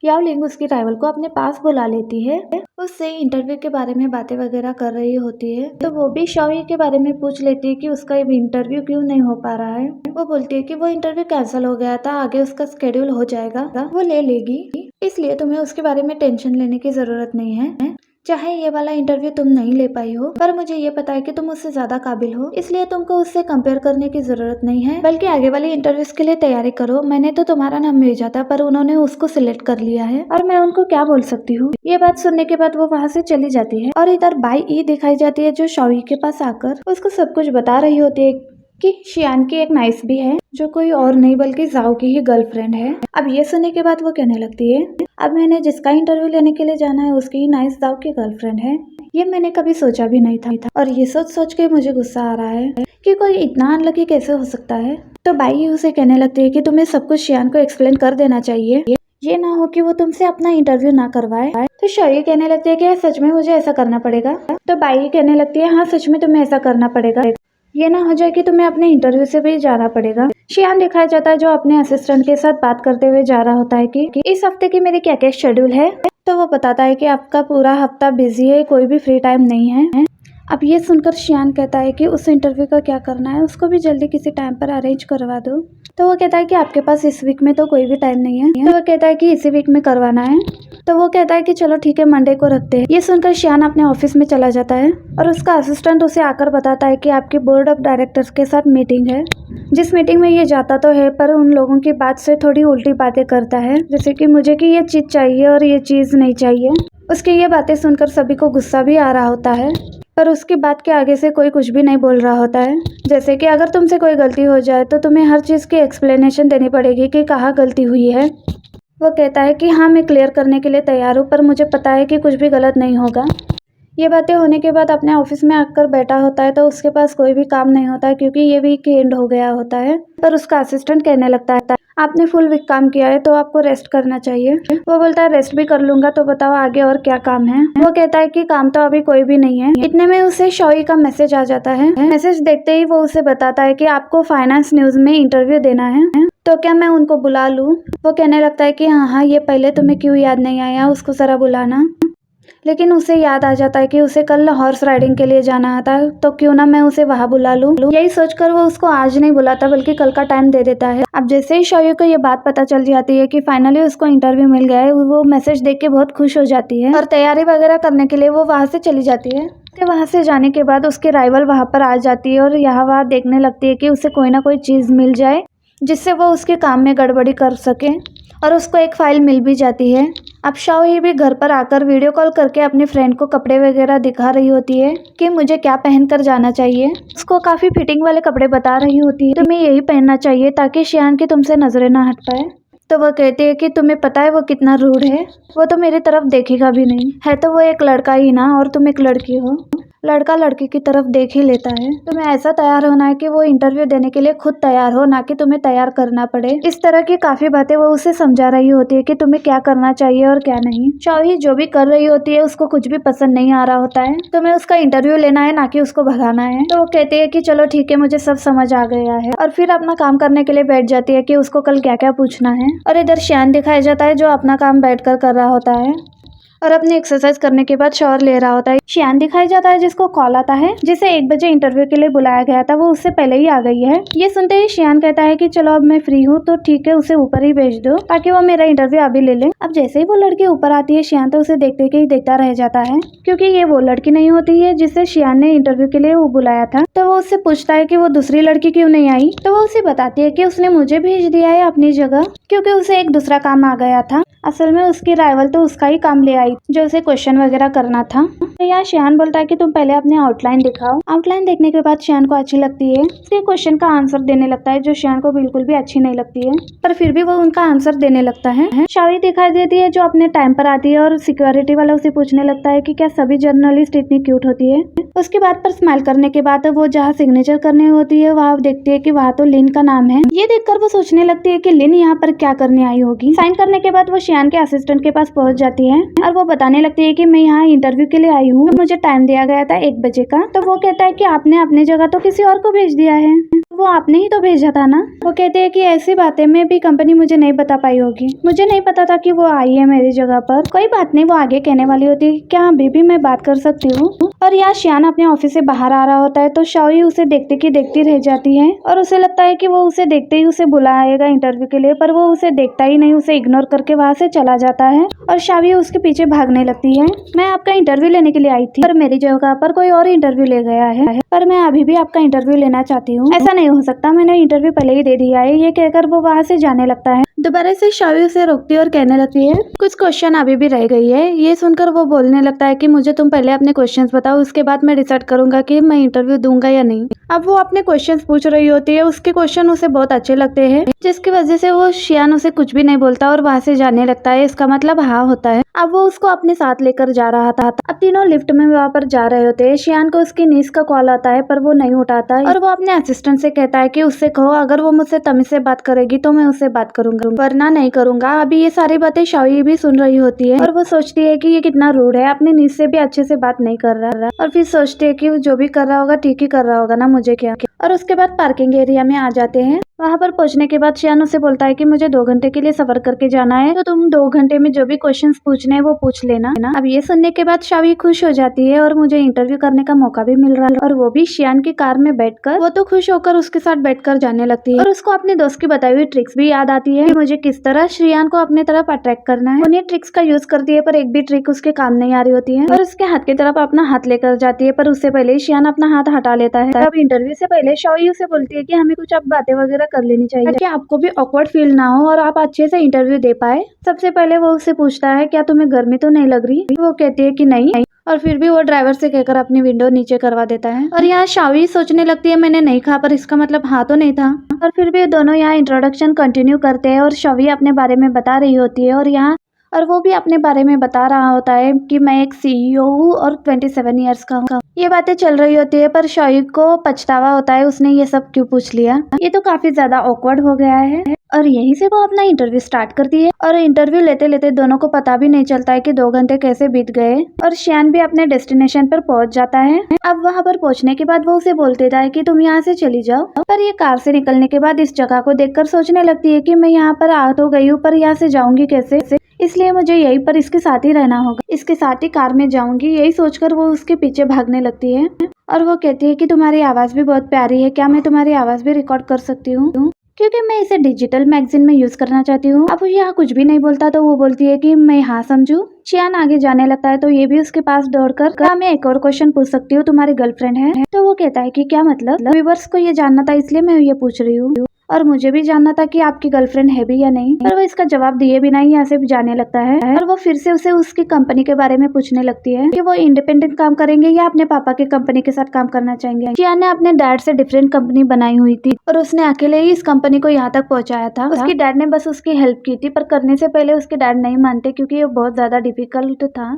याओ लिंग उसकी राइवल को अपने पास बुला लेती है, उससे इंटरव्यू के बारे में बातें वगैरह कर रही होती है। तो वो भी शाओई के बारे में पूछ लेती है कि उसका इंटरव्यू क्यों नहीं हो पा रहा है। वो बोलती है कि वो इंटरव्यू कैंसिल हो गया था, आगे उसका शेड्यूल हो जाएगा, वो ले लेगी, इसलिए तुम्हें उसके बारे में टेंशन लेने की जरूरत नहीं है। चाहे ये वाला इंटरव्यू तुम नहीं ले पाई हो, पर मुझे ये पता है कि तुम उससे ज्यादा काबिल हो, इसलिए तुमको उससे कंपेयर करने की जरूरत नहीं है, बल्कि आगे वाली इंटरव्यूज के लिए तैयारी करो। मैंने तो तुम्हारा नाम भेजा था पर उन्होंने उसको सिलेक्ट कर लिया है और मैं उनको क्या बोल सकती हूँ। ये बात सुनने के बाद वो वहाँ से चली जाती है और इधर बाई ई दिखाई जाती है जो शाओई के पास आकर उसको सब कुछ बता रही होती है कि शियान की एक नाइस भी है जो कोई और नहीं बल्कि जाओ की ही गर्लफ्रेंड है। अब ये सुनने के बाद वो कहने लगती है अब मैंने जिसका इंटरव्यू लेने के लिए जाना है उसकी ही नाइस जाओ की गर्लफ्रेंड है, ये मैंने कभी सोचा भी नहीं था और ये सोच के मुझे गुस्सा आ रहा है कि कोई इतना अनलकी कैसे हो सकता है। तो बाई उसे कहने लगती है कि तुम्हें सब कुछ शियान को एक्सप्लेन कर देना चाहिए, ये ना हो कि वो तुमसे अपना इंटरव्यू ना करवाए। तो शाओई कहने लगती है कि सच में मुझे ऐसा करना पड़ेगा। तो बाई कहने लगती है हाँ सच में तुम्हें ऐसा करना पड़ेगा, ये ना हो जाए कि तुम्हें अपने इंटरव्यू से भी जाना पड़ेगा। शियान दिखाया जाता है जो अपने असिस्टेंट के साथ बात करते हुए जा रहा होता है कि इस हफ्ते की मेरी क्या क्या शेड्यूल है। तो वो बताता है कि आपका पूरा हफ्ता बिजी है, कोई भी फ्री टाइम नहीं है। अब ये सुनकर शियान कहता है कि उस इंटरव्यू का क्या करना है, उसको भी जल्दी किसी टाइम पर अरेंज करवा दो। तो वो कहता है कि आपके पास इस वीक में तो कोई भी टाइम नहीं है। तो वो कहता है कि इसी वीक में करवाना है। तो वो कहता है कि चलो ठीक है मंडे को रखते हैं। ये सुनकर शियान अपने ऑफिस में चला जाता है और उसका असिस्टेंट उसे आकर बताता है कि आपके बोर्ड ऑफ डायरेक्टर्स के साथ मीटिंग है, जिस मीटिंग में ये जाता तो है पर उन लोगों की बात से थोड़ी उल्टी बातें करता है, जैसे कि मुझे कि ये चीज चाहिए और ये चीज नहीं चाहिए। उसकी ये बातें सुनकर सभी को गुस्सा भी आ रहा होता है, पर उसकी बात के आगे से कोई कुछ भी नहीं बोल रहा होता है। जैसे कि अगर तुमसे कोई गलती हो जाए तो तुम्हें हर चीज़ की एक्सप्लेनेशन देनी पड़ेगी कि कहाँ गलती हुई है। वो कहता है कि हाँ मैं क्लियर करने के लिए तैयार हूँ, पर मुझे पता है कि कुछ भी गलत नहीं होगा। ये बातें होने के बाद अपने ऑफिस में आकर बैठा होता है तो उसके पास कोई भी काम नहीं होता है क्योंकि ये वीक एंड हो गया होता है। पर उसका असिस्टेंट कहने लगता है आपने फुल वीक काम किया है तो आपको रेस्ट करना चाहिए। वो बोलता है रेस्ट भी कर लूंगा, तो बताओ आगे और क्या काम है। वो कहता है कि काम तो अभी कोई भी नहीं है। इतने में उसे शाओई का मैसेज आ जाता है। मैसेज देखते ही वो उसे बताता है कि आपको फाइनेंस न्यूज में इंटरव्यू देना है, तो क्या मैं उनको बुला लूँ। वो कहने लगता है कि हाँ ये पहले तुम्हें क्यों याद नहीं आया उसको जरा बुलाना। लेकिन उसे याद आ जाता है कि उसे कल हॉर्स राइडिंग के लिए जाना था, तो क्यों ना मैं उसे वहां बुला लूं। यही सोचकर वो उसको आज नहीं बुलाता बल्कि कल का टाइम दे देता है। अब जैसे ही शाओई को ये बात पता चल जाती है कि फाइनली उसको इंटरव्यू मिल गया है, वो मैसेज देख के बहुत खुश हो जाती है और तैयारी वगैरह करने के लिए वो वहां से चली जाती है। वहां से जाने के बाद उसके राइवल वहां पर आ जाती है और यहाँ वहाँ देखने लगती है कि उसे कोई ना कोई चीज मिल जाए जिससे वो उसके काम में गड़बड़ी कर सके, और उसको एक फाइल मिल भी जाती है। अब शाओई भी घर पर आकर वीडियो कॉल करके अपने फ्रेंड को कपड़े वगैरह दिखा रही होती है कि मुझे क्या पहनकर जाना चाहिए। उसको काफ़ी फिटिंग वाले कपड़े बता रही होती है, तुम्हें यही पहनना चाहिए ताकि शियान की तुमसे नजरें ना हट पाए। तो वो कहती है कि तुम्हें पता है वो कितना रूड है, वो तो मेरी तरफ देखेगा भी नहीं, है तो वो एक लड़का ही ना और तुम एक लड़की हो। लड़का लड़की की तरफ देख ही लेता है। तुम्हें ऐसा तैयार होना है कि वो इंटरव्यू देने के लिए खुद तैयार हो, ना कि तुम्हें तैयार करना पड़े। इस तरह की काफी बातें वो उसे समझा रही होती है कि तुम्हें क्या करना चाहिए और क्या नहीं। शाओही जो भी कर रही होती है उसको कुछ भी पसंद नहीं आ रहा होता है। तुम्हें उसका इंटरव्यू लेना है, ना कि उसको भगाना है। तो वो कहती है कि चलो ठीक है, मुझे सब समझ आ गया है, और फिर अपना काम करने के लिए बैठ जाती है कि उसको कल क्या क्या पूछना है। और इधर श्यान दिखाया जाता है जो अपना काम बैठकर कर रहा होता है और अपनी एक्सरसाइज करने के बाद शावर ले रहा होता है। श्यान दिखाई जाता है जिसको कॉल आता है, जिसे 1 बजे इंटरव्यू के लिए बुलाया गया था, वो उससे पहले ही आ गई है। ये सुनते ही श्यान कहता है कि चलो अब मैं फ्री हूँ तो ठीक है, उसे ऊपर ही भेज दो ताकि वो मेरा इंटरव्यू अभी ले ले। अब जैसे ही वो लड़की ऊपर आती है, श्यान तो उसे देखते ही देखता रह जाता है, क्योंकि ये वो लड़की नहीं होती है जिसे श्यान ने इंटरव्यू के लिए वो बुलाया था। तो वो उससे पूछता है कि वो दूसरी लड़की क्यों नहीं आई। तो वो उसे बताती है कि उसने मुझे भेज दिया है अपनी जगह, क्योंकि उसे एक दूसरा काम आ गया था। असल में उसकी राइवल तो उसका ही काम ले आई जो उसे क्वेश्चन वगैरह करना था। तो यहाँ श्यान बोलता है कि तुम पहले अपने आउटलाइन दिखाओ। आउटलाइन देखने के बाद श्यान को अच्छी लगती है, उसके क्वेश्चन का आंसर देने लगता है जो श्यान को बिल्कुल भी अच्छी नहीं लगती है, पर फिर भी वो उनका आंसर देने लगता है। शाओही दिखाई देती है जो अपने टाइम पर आती है और सिक्योरिटी वाला उसे पूछने लगता है कि क्या सभी जर्नलिस्ट इतनी क्यूट होती है। उसके बाद पर स्माइल करने के बाद वो जहाँ सिग्नेचर करनी होती है वहाँ देखती है कि वहाँ तो लिन का नाम है। ये देखकर वो सोचने लगती है कि लिन यहाँ पर क्या करने आई होगी। साइन करने के बाद वो श्यान के असिस्टेंट के पास पहुंच जाती है और वो बताने लगती है कि मैं यहाँ इंटरव्यू के लिए आई हूँ, मुझे टाइम दिया गया था 1 बजे का। तो वो कहता है कि आपने अपनी जगह तो किसी और को भेज दिया है, वो आपने ही तो भेजा था ना। वो कहते हैं कि ऐसी बातें में भी कंपनी मुझे नहीं बता पाई होगी, मुझे नहीं पता था कि वो आई है मेरी जगह पर। कोई बात नहीं, वो आगे कहने वाली होती है क्या अभी भी मैं बात कर सकती हूँ। और यहाँ श्यान अपने ऑफिस से बाहर आ रहा होता है तो शाओही उसे देखते की देखती रह जाती है और उसे लगता है कि वो उसे देखते ही उसे बुलाएगा इंटरव्यू के लिए, पर वो उसे देखता ही नहीं, उसे इग्नोर करके वहाँ से चला जाता है और शाओही उसके पीछे भागने लगती है। मैं आपका इंटरव्यू लेने के लिए आई थी, पर मेरी जगह पर कोई और इंटरव्यू ले गया है, पर मैं अभी भी आपका इंटरव्यू लेना चाहती हूँ। ऐसा नहीं हो सकता, मैंने इंटरव्यू पहले ही दे दिया है। ये कहकर वो वहाँ से जाने लगता है। दोबारा से शाओही उसे रोकती है और कहने लगती है कुछ क्वेश्चन अभी भी रह गई है। ये सुनकर वो बोलने लगता है कि मुझे तुम पहले अपने क्वेश्चंस बताओ, उसके बाद मैं डिसाइड करूंगा कि मैं इंटरव्यू दूंगा या नहीं। अब वो अपने क्वेश्चंस पूछ रही होती है, उसके क्वेश्चन उसे बहुत अच्छे लगते हैं, जिसकी वजह से वो श्यान उसे कुछ भी नहीं बोलता और वहाँ से जाने लगता है। इसका मतलब हाँ होता है। अब वो उसको अपने साथ लेकर जा रहा था। अब तीनों लिफ्ट में वहाँ पर जा रहे होते हैं। श्यान को उसकी नीस का कॉल आता है, पर वो नहीं उठाता है और वो अपने असिस्टेंट से कहता है कि उससे कहो अगर वो मुझसे तमीज से बात करेगी तो मैं उससे बात करूंगा, वरना नहीं करूंगा। अभी ये सारी बातें शाओही भी सुन रही होती है और वो सोचती है कि ये कितना रूड है, अपनी नीस से भी अच्छे से बात नहीं कर रहा, और फिर सोचती है कि वो जो भी कर रहा होगा ठीक ही कर रहा होगा ना, मुझे क्या। और उसके बाद पार्किंग एरिया में आ जाते हैं। वहाँ पर पहुंचने के बाद श्यान उसे बोलता है कि मुझे 2 घंटे के लिए सफर करके जाना है, तो तुम 2 घंटे में जो भी क्वेश्चंस पूछने हैं वो पूछ लेना। अब ये सुनने के बाद शाओही खुश हो जाती है और मुझे इंटरव्यू करने का मौका भी मिल रहा है, और वो भी श्यान की कार में बैठकर। वो तो खुश होकर उसके साथ बैठकर जाने लगती है और उसको अपने दोस्त की बताई हुई ट्रिक्स भी याद आती है कि मुझे किस तरह श्यान को अपने तरफ अट्रैक्ट करना है। उन्हें ट्रिक्स का यूज करती है, पर एक भी ट्रिक उसके काम नहीं आ रही होती है और उसके हाथ की तरफ अपना हाथ लेकर जाती है, पर उससे पहले ही श्यान अपना हाथ हटा लेता है। अब इंटरव्यू से पहले शाओही उसे बोलती है कि हमें कुछ अब बातें वगैरह कर लेनी चाहिए ताकि आपको भी ऑकवर्ड फील ना हो और आप अच्छे से इंटरव्यू दे पाए। सबसे पहले वो उससे पूछता है क्या तुम्हें गर्मी तो नहीं लग रही। वो कहती है कि नहीं, और फिर भी वो ड्राइवर से कहकर अपनी विंडो नीचे करवा देता है। और यहाँ शाओही सोचने लगती है मैंने नहीं कहा, पर इसका मतलब हाँ तो नहीं था। और फिर भी दोनों यहाँ इंट्रोडक्शन कंटिन्यू करते हैं और शाओही अपने बारे में बता रही होती है और वो भी अपने बारे में बता रहा होता है कि मैं एक CEO हूँ और 27 ईयर्स का हूँ। ये बातें चल रही होती है, पर शाओही को पछतावा होता है उसने ये सब क्यों पूछ लिया। ये तो काफी ज्यादा ऑकवर्ड हो गया है। और यहीं से वो अपना इंटरव्यू स्टार्ट करती है और इंटरव्यू लेते लेते दोनों को पता भी नहीं चलता है कि 2 घंटे कैसे बीत गए और श्यान भी अपने डेस्टिनेशन पर पहुंच जाता है। अब वहां पर पहुंचने के बाद वो उसे बोल देता है कि तुम यहाँ से चली जाओ, पर ये कार से निकलने के बाद इस जगह को देखकर सोचने लगती है कि मैं यहाँ पर आ तो गई हूँ, पर यहाँ से जाऊंगी कैसे, इसलिए मुझे यहीं पर इसके साथ ही रहना होगा, इसके साथ ही कार में जाऊंगी। यही सोचकर वो उसके पीछे भागने लगती है और वो कहती है कि तुम्हारी आवाज भी बहुत प्यारी है, क्या मैं तुम्हारी आवाज भी रिकॉर्ड कर सकती हूँ, क्योंकि मैं इसे डिजिटल मैगजीन में यूज करना चाहती हूँ। अब यहाँ कुछ भी नहीं बोलता तो वो बोलती है कि मैं हाँ समझू। श्यान आगे जाने लगता है तो ये भी उसके पास दौड़कर क्या मैं एक और क्वेश्चन पूछ सकती हूँ, तुम्हारी गर्लफ्रेंड है। तो वो कहता है कि क्या मतलब, व्यूअर्स को ये जानना था इसलिए मैं ये पूछ रही हूँ, और मुझे भी जानना था कि आपकी गर्लफ्रेंड है भी या नहीं। पर वो इसका जवाब दिए बिना ही यहाँ से जाने लगता है और वो फिर से उसे उसकी कंपनी के बारे में पूछने लगती है कि वो इंडिपेंडेंट काम करेंगे या अपने पापा की कंपनी के साथ काम करना चाहेंगे। श्यान ने अपने डैड से डिफरेंट कंपनी बनाई हुई थी और उसने अकेले ही इस कंपनी को यहाँ तक पहुँचाया था। उसकी डैड ने बस उसकी हेल्प की थी, पर करने से पहले उसके डैड नहीं मानते क्योंकि ये बहुत ज्यादा डिफिकल्ट था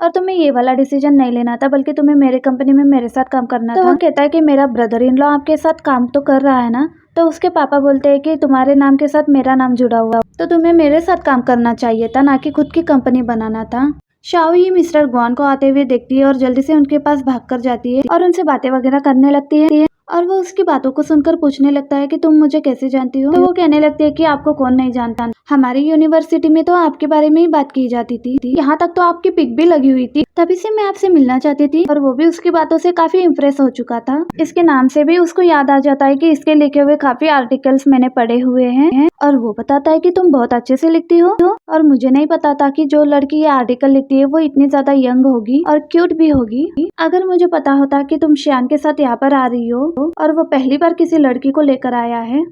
और तुम्हें ये वाला डिसीजन नहीं लेना था, बल्कि तुम्हें मेरे कंपनी में मेरे साथ काम करना था। तो वो कहता है कि मेरा ब्रदर इन लॉ आपके साथ काम तो कर रहा है ना। तो उसके पापा बोलते हैं कि तुम्हारे नाम के साथ मेरा नाम जुड़ा हुआ, तो तुम्हें मेरे साथ काम करना चाहिए था, ना कि खुद की कंपनी बनाना था। शाओई मिस्टर ग्वान को आते हुए देखती है और जल्दी से उनके पास भागकर जाती है और उनसे बातें वगैरह करने लगती है। और वो उसकी बातों को सुनकर पूछने लगता है कि तुम मुझे कैसे जानती हो। तो वो कहने लगती है कि आपको कौन नहीं जानता, हमारी यूनिवर्सिटी में तो आपके बारे में ही बात की जाती थी, यहाँ तक तो आपकी पिक भी लगी हुई थी, तभी से मैं आपसे मिलना चाहती थी। और वो भी उसकी बातों से काफी इम्प्रेस हो चुका था। इसके नाम से भी उसको याद आ जाता है कि इसके लिखे हुए काफी आर्टिकल्स मैंने पढ़े हुए हैं। और वो बताता है कि तुम बहुत अच्छे से लिखती हो, और मुझे नहीं पता था कि जो लड़की ये आर्टिकल लिखती है वो इतनी ज्यादा यंग होगी और क्यूट भी होगी। अगर मुझे पता होता कि तुम शियान के साथ यहाँ पर आ रही हो और वो पहली बार किसी लड़की को लेकर आया है,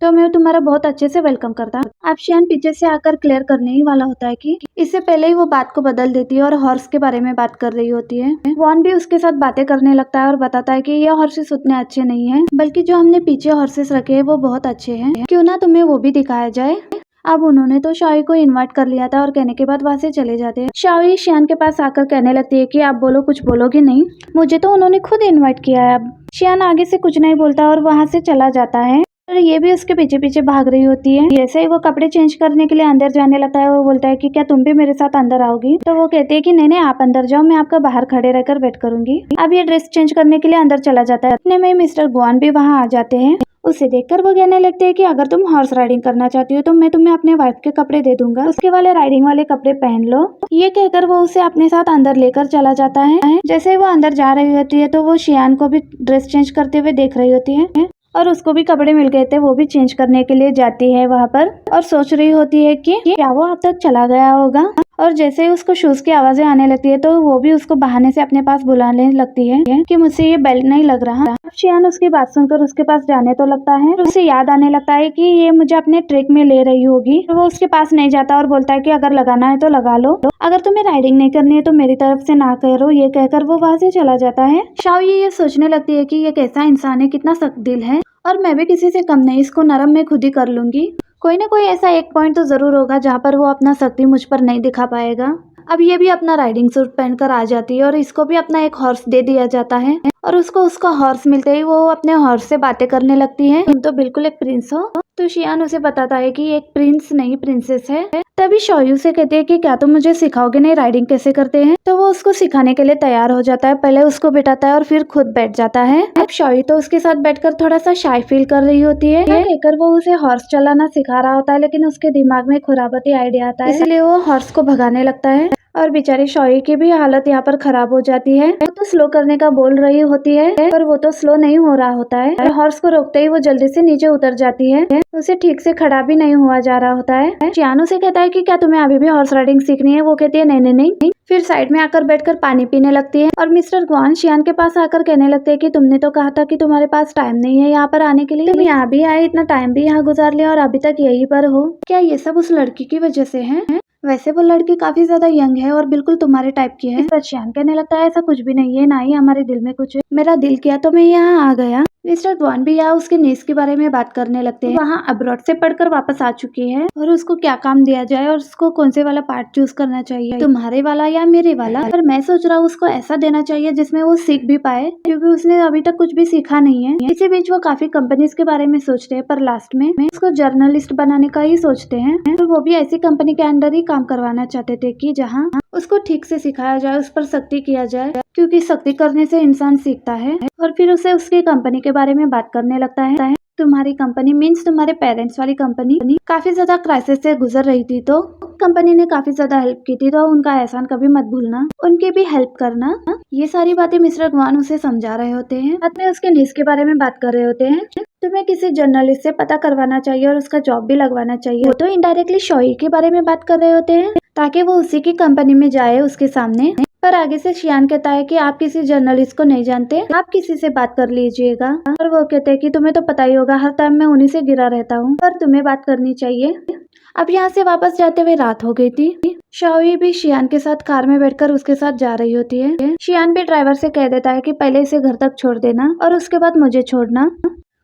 तो मैं तुम्हारा बहुत अच्छे से वेलकम करता। अब शियान पीछे से आकर क्लियर करने ही वाला होता है कि इससे पहले ही वो बात को बदल देती है और हॉर्स के बारे में बात कर रही होती है। वॉन भी उसके साथ बातें करने लगता है और बताता है कि ये हॉर्सेस उतने अच्छे नहीं हैं, बल्कि जो हमने पीछे हॉर्सेस रखे हैं वो बहुत अच्छे हैं, क्यों ना तुम्हें वो भी दिखाया जाए। अब उन्होंने तो शाओई को इनवाइट कर लिया था और कहने के बाद वहाँ से चले जाते हैं। शाओई शियान के पास आकर कहने लगती है कि आप बोलो, कुछ बोलोगे नहीं, मुझे तो उन्होंने खुद इनवाइट किया है। अब शियान आगे से कुछ नहीं बोलता और वहाँ से चला जाता है। और ये भी उसके पीछे पीछे भाग रही होती है। जैसे ही वो कपड़े चेंज करने के लिए अंदर जाने लगता है, वो बोलता है कि क्या तुम भी मेरे साथ अंदर आओगी। तो वो कहती है कि नहीं नहीं, आप अंदर जाओ, मैं आपका बाहर खड़े रहकर वेट करूंगी। अब ये ड्रेस चेंज करने के लिए अंदर चला जाता है। इतने में मिस्टर ग्वान भी वहाँ आ जाते हैं। उसे देखकर वो कहने लगते हैं कि अगर तुम हॉर्स राइडिंग करना चाहती हो तो मैं तुम्हें अपने वाइफ के कपड़े दे दूंगा, उसके वाले राइडिंग वाले कपड़े पहन लो। ये कहकर वो उसे अपने साथ अंदर लेकर चला जाता है। जैसे ही वो अंदर जा रही होती है तो वो शियान को भी ड्रेस चेंज करते हुए देख रही होती है और उसको भी कपड़े मिल गए थे। वो भी चेंज करने के लिए जाती है वहाँ पर और सोच रही होती है कि क्या वो अब तक चला गया होगा। और जैसे ही उसको शूज की आवाजें आने लगती है तो वो भी उसको बहाने से अपने पास बुलाने लगती है कि मुझसे ये बेल्ट नहीं लग रहा। अब शियान उसकी बात सुनकर उसके पास जाने तो लगता है, तो उसे याद आने लगता है कि ये मुझे अपने ट्रिक में ले रही होगी। तो वो उसके पास नहीं जाता और बोलता है कि अगर लगाना है तो लगा लो, अगर तुम्हें राइडिंग नहीं करनी है तो मेरी तरफ से ना करो। ये कहकर वो वहाँ से चला जाता है। शाओई ये सोचने लगती है कि ये कैसा इंसान है, कितना सख्त दिल है, और मैं भी किसी से कम नहीं, इसको नरम मैं खुद ही कर लूंगी। कोई ना कोई ऐसा एक पॉइंट तो जरूर होगा जहाँ पर वो अपना शक्ति मुझ पर नहीं दिखा पाएगा। अब ये भी अपना राइडिंग सूट पहनकर आ जाती है और इसको भी अपना एक हॉर्स दे दिया जाता है। और उसको उसका हॉर्स मिलते ही वो अपने हॉर्स से बातें करने लगती है। तुम तो बिल्कुल एक प्रिंस हो। तो शियान उसे बताता है कि एक प्रिंस नहीं प्रिंसेस है। तभी शोयू से कहते हैं कि क्या तुम मुझे सिखाओगे नहीं राइडिंग कैसे करते हैं। तो वो उसको सिखाने के लिए तैयार हो जाता है। पहले उसको बिठाता है और फिर खुद बैठ जाता है। अब शोयू तो उसके साथ बैठकर थोड़ा सा शाय फील कर रही होती है। कहकर वो उसे हॉर्स चलाना सिखा रहा होता है, लेकिन उसके दिमाग में खुराबती आइडिया आता है, इसलिए वो हॉर्स को भगाने लगता है। और बेचारी शोयू की भी हालत यहाँ पर खराब हो जाती है। वो तो स्लो करने का बोल रही होती है पर वो तो स्लो नहीं हो रहा होता है। हॉर्स को रोकते ही वो जल्दी से नीचे उतर जाती है। उसे ठीक से खड़ा भी नहीं हुआ जा रहा होता है। शियान उसे कहता है कि क्या तुम्हें अभी भी हॉर्स राइडिंग सीखनी है। वो कहती है नहीं नहीं नहीं। फिर साइड में आकर बैठकर पानी पीने लगती है। और मिस्टर ग्वान शियान के पास आकर कहने लगते हैं कि तुमने तो कहा था कि तुम्हारे पास टाइम नहीं है यहाँ पर आने के लिए, तुम यहाँ भी आए, इतना टाइम भी यहाँ गुजार लिया और अभी तक यहीं पर हो। क्या ये सब उस लड़की की वजह से है? वैसे वो लड़की काफी ज्यादा यंग है और बिल्कुल तुम्हारे टाइप की है। इस पर शियान कहने लगता है ऐसा कुछ भी नहीं है, ना ही हमारे दिल में कुछ है, मेरा दिल किया तो मैं यहाँ आ गया। मिस्टर ग्वान भी यहाँ उसके नीस के बारे में बात करने लगते हैं। वहाँ अब्रॉड से पढ़कर वापस आ चुकी है और उसको क्या काम दिया जाए और उसको कौन से वाला पार्ट चूज करना चाहिए, तुम्हारे वाला या मेरे वाला। पर मैं सोच रहा हूँ उसको ऐसा देना चाहिए जिसमें वो सीख भी पाए, क्योंकि उसने अभी तक कुछ भी सीखा नहीं है। इसी बीच वो काफी कंपनीज के बारे में सोचते हैं, पर लास्ट में उसको जर्नलिस्ट बनाने का ही सोचते हैं। और वो भी ऐसी कंपनी के अंडर ही काम करवाना चाहते थे कि जहाँ उसको ठीक से सिखाया जाए, उस पर सख्ती किया जाए, क्योंकि सख्ती करने से इंसान सीखता है। और फिर उसे उसकी कंपनी के बारे में बात करने लगता है। तुम्हारी कंपनी मीन्स तुम्हारे पेरेंट्स वाली कंपनी काफी ज्यादा क्राइसिस से गुजर रही थी, तो कंपनी ने काफी ज्यादा हेल्प की थी, तो उनका एहसान कभी मत भूलना, उनकी भी हेल्प करना। ये सारी बातें मिस्टर ग्वान उसे समझा रहे होते हैं। बाद में उसके नीस के बारे में बात कर रहे होते हैं। तुम्हें किसी जर्नलिस्ट से पता करवाना चाहिए और उसका जॉब भी लगवाना चाहिए। वो तो इनडायरेक्टली शोई के बारे में बात कर रहे होते हैं ताकि वो उसी की कंपनी में जाए उसके सामने। पर आगे से शियान कहता है कि आप किसी जर्नलिस्ट को नहीं जानते, आप किसी से बात कर लीजिएगा। और वो कहते हैं कि तुम्हें तो पता ही होगा, हर टाइम मैं उन्हीं से गिरा रहता हूँ, पर तुम्हें बात करनी चाहिए। अब यहाँ से वापस जाते हुए रात हो गई थी। शाओई भी शियान के साथ कार में बैठकर उसके साथ जा रही होती है। शियान भी ड्राइवर से कह देता है कि पहले इसे घर तक छोड़ देना और उसके बाद मुझे छोड़ना।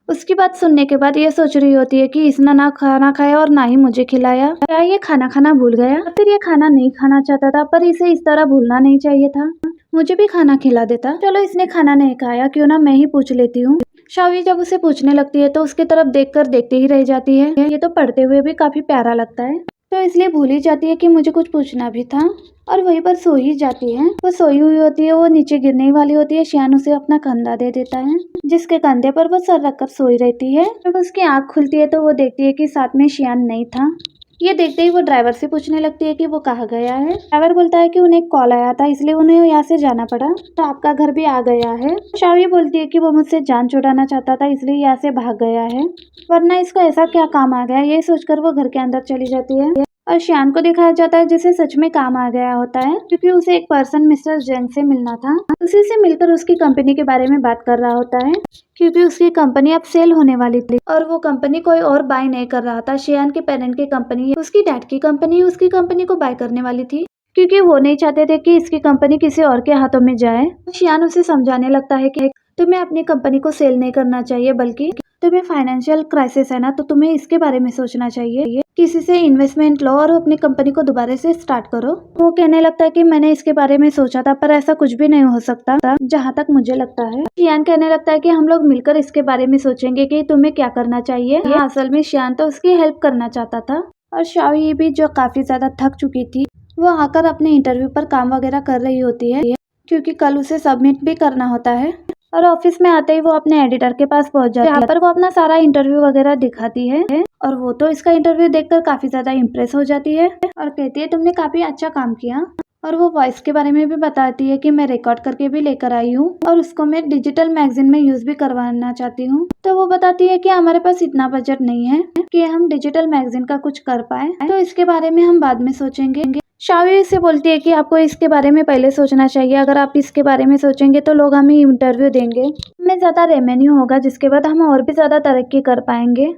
उसकी बात सुनने के बाद ये सोच रही होती है कि इसने ना खाना खाया और ना ही मुझे खिलाया। क्या ये खाना खाना भूल गया? फिर ये खाना नहीं खाना चाहता था, पर इसे इस तरह भूलना नहीं चाहिए था। मुझे भी खाना खिला देता। चलो, इसने खाना नहीं खाया, क्यों ना मैं ही पूछ लेती हूँ। शावी जब उसे पूछने लगती है तो उसकी तरफ देखकर देखते ही रह जाती है। ये तो पढ़ते हुए भी काफी प्यारा लगता है, तो इसलिए भूल ही जाती है कि मुझे कुछ पूछना भी था, और वहीं पर सो ही जाती है। वो सोई हुई होती है, वो नीचे गिरने ही वाली होती है। शियान उसे अपना कंधा दे देता है, जिसके कंधे पर वो सर रखकर सोई रहती है। जब उसकी आंख खुलती है तो वो देखती है कि साथ में शियान नहीं था। ये देखते ही वो ड्राइवर से पूछने लगती है कि वो कहाँ गया है। ड्राइवर बोलता है कि उन्हें एक कॉल आया था, इसलिए उन्हें यहाँ से जाना पड़ा, तो आपका घर भी आ गया है। शावी बोलती है कि वो मुझसे जान छुड़ाना चाहता था, इसलिए यहाँ से भाग गया है, वरना इसको ऐसा क्या काम आ गया। ये सोचकर वो घर के अंदर चली जाती है, और शियान को दिखाया जाता है जिसे सच में काम आ गया होता है, क्योंकि उसे एक पर्सन मिस्टर जैन से मिलना था। उसी से मिलकर उसकी कंपनी के बारे में बात कर रहा होता है, क्योंकि उसकी कंपनी अब सेल होने वाली थी, और वो कंपनी कोई और बाय नहीं कर रहा था। शियान के पेरेंट की कंपनी, उसकी डैड की कंपनी, उसकी कंपनी को बाय करने वाली थी, क्योंकि वो नहीं चाहते थे कि इसकी कंपनी किसी और के हाथों में जाए। शियान उसे समझाने लगता है कि तुम्हें अपनी कंपनी को सेल नहीं करना चाहिए, बल्कि तुम्हें फाइनेंशियल क्राइसिस है ना, तो तुम्हें इसके बारे में सोचना चाहिए। किसी से इन्वेस्टमेंट लो और अपनी कंपनी को दोबारा से स्टार्ट करो। वो कहने लगता है कि मैंने इसके बारे में सोचा था, पर ऐसा कुछ भी नहीं हो सकता जहाँ तक मुझे लगता है। शियान कहने लगता है कि हम लोग मिलकर इसके बारे में सोचेंगे कि तुम्हें क्या करना चाहिए। असल में शियान तो उसकी हेल्प करना चाहता था, और शावी भी जो काफी ज्यादा थक चुकी थी, वो आकर अपने इंटरव्यू पर काम वगैरह कर रही होती है, क्योंकि कल उसे सबमिट भी करना होता है। और ऑफिस में आते ही वो अपने एडिटर के पास पहुंच जाती है, यहाँ पर वो अपना सारा इंटरव्यू वगैरह दिखाती है, और वो तो इसका इंटरव्यू देखकर काफी ज्यादा इम्प्रेस हो जाती है, और कहती है तुमने काफी अच्छा काम किया। और वो वॉइस के बारे में भी बताती है कि मैं रिकॉर्ड करके भी लेकर आई हूँ, और उसको मैं डिजिटल मैगजीन में यूज भी करवाना चाहती हूँ। तो वो बताती है कि हमारे पास इतना बजट नहीं है कि हम डिजिटल मैगजीन का कुछ कर पाए, तो इसके बारे में हम बाद में सोचेंगे। शावी से बोलती है कि आपको इसके बारे में पहले सोचना चाहिए। अगर आप इसके बारे में सोचेंगे तो लोग हमें इंटरव्यू देंगे, हमें ज्यादा रेवेन्यू होगा, जिसके बाद हम और भी ज्यादा तरक्की कर पाएंगे।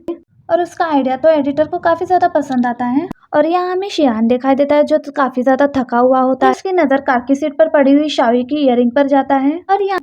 और उसका आइडिया तो एडिटर को काफी ज्यादा पसंद आता है। और यहाँ हमें शियान दिखाई देता है, जो काफी ज्यादा थका हुआ होता है। उसकी नजर कार की सीट पर पड़ी हुई शावी की इयरिंग पर जाता है, और यहाँ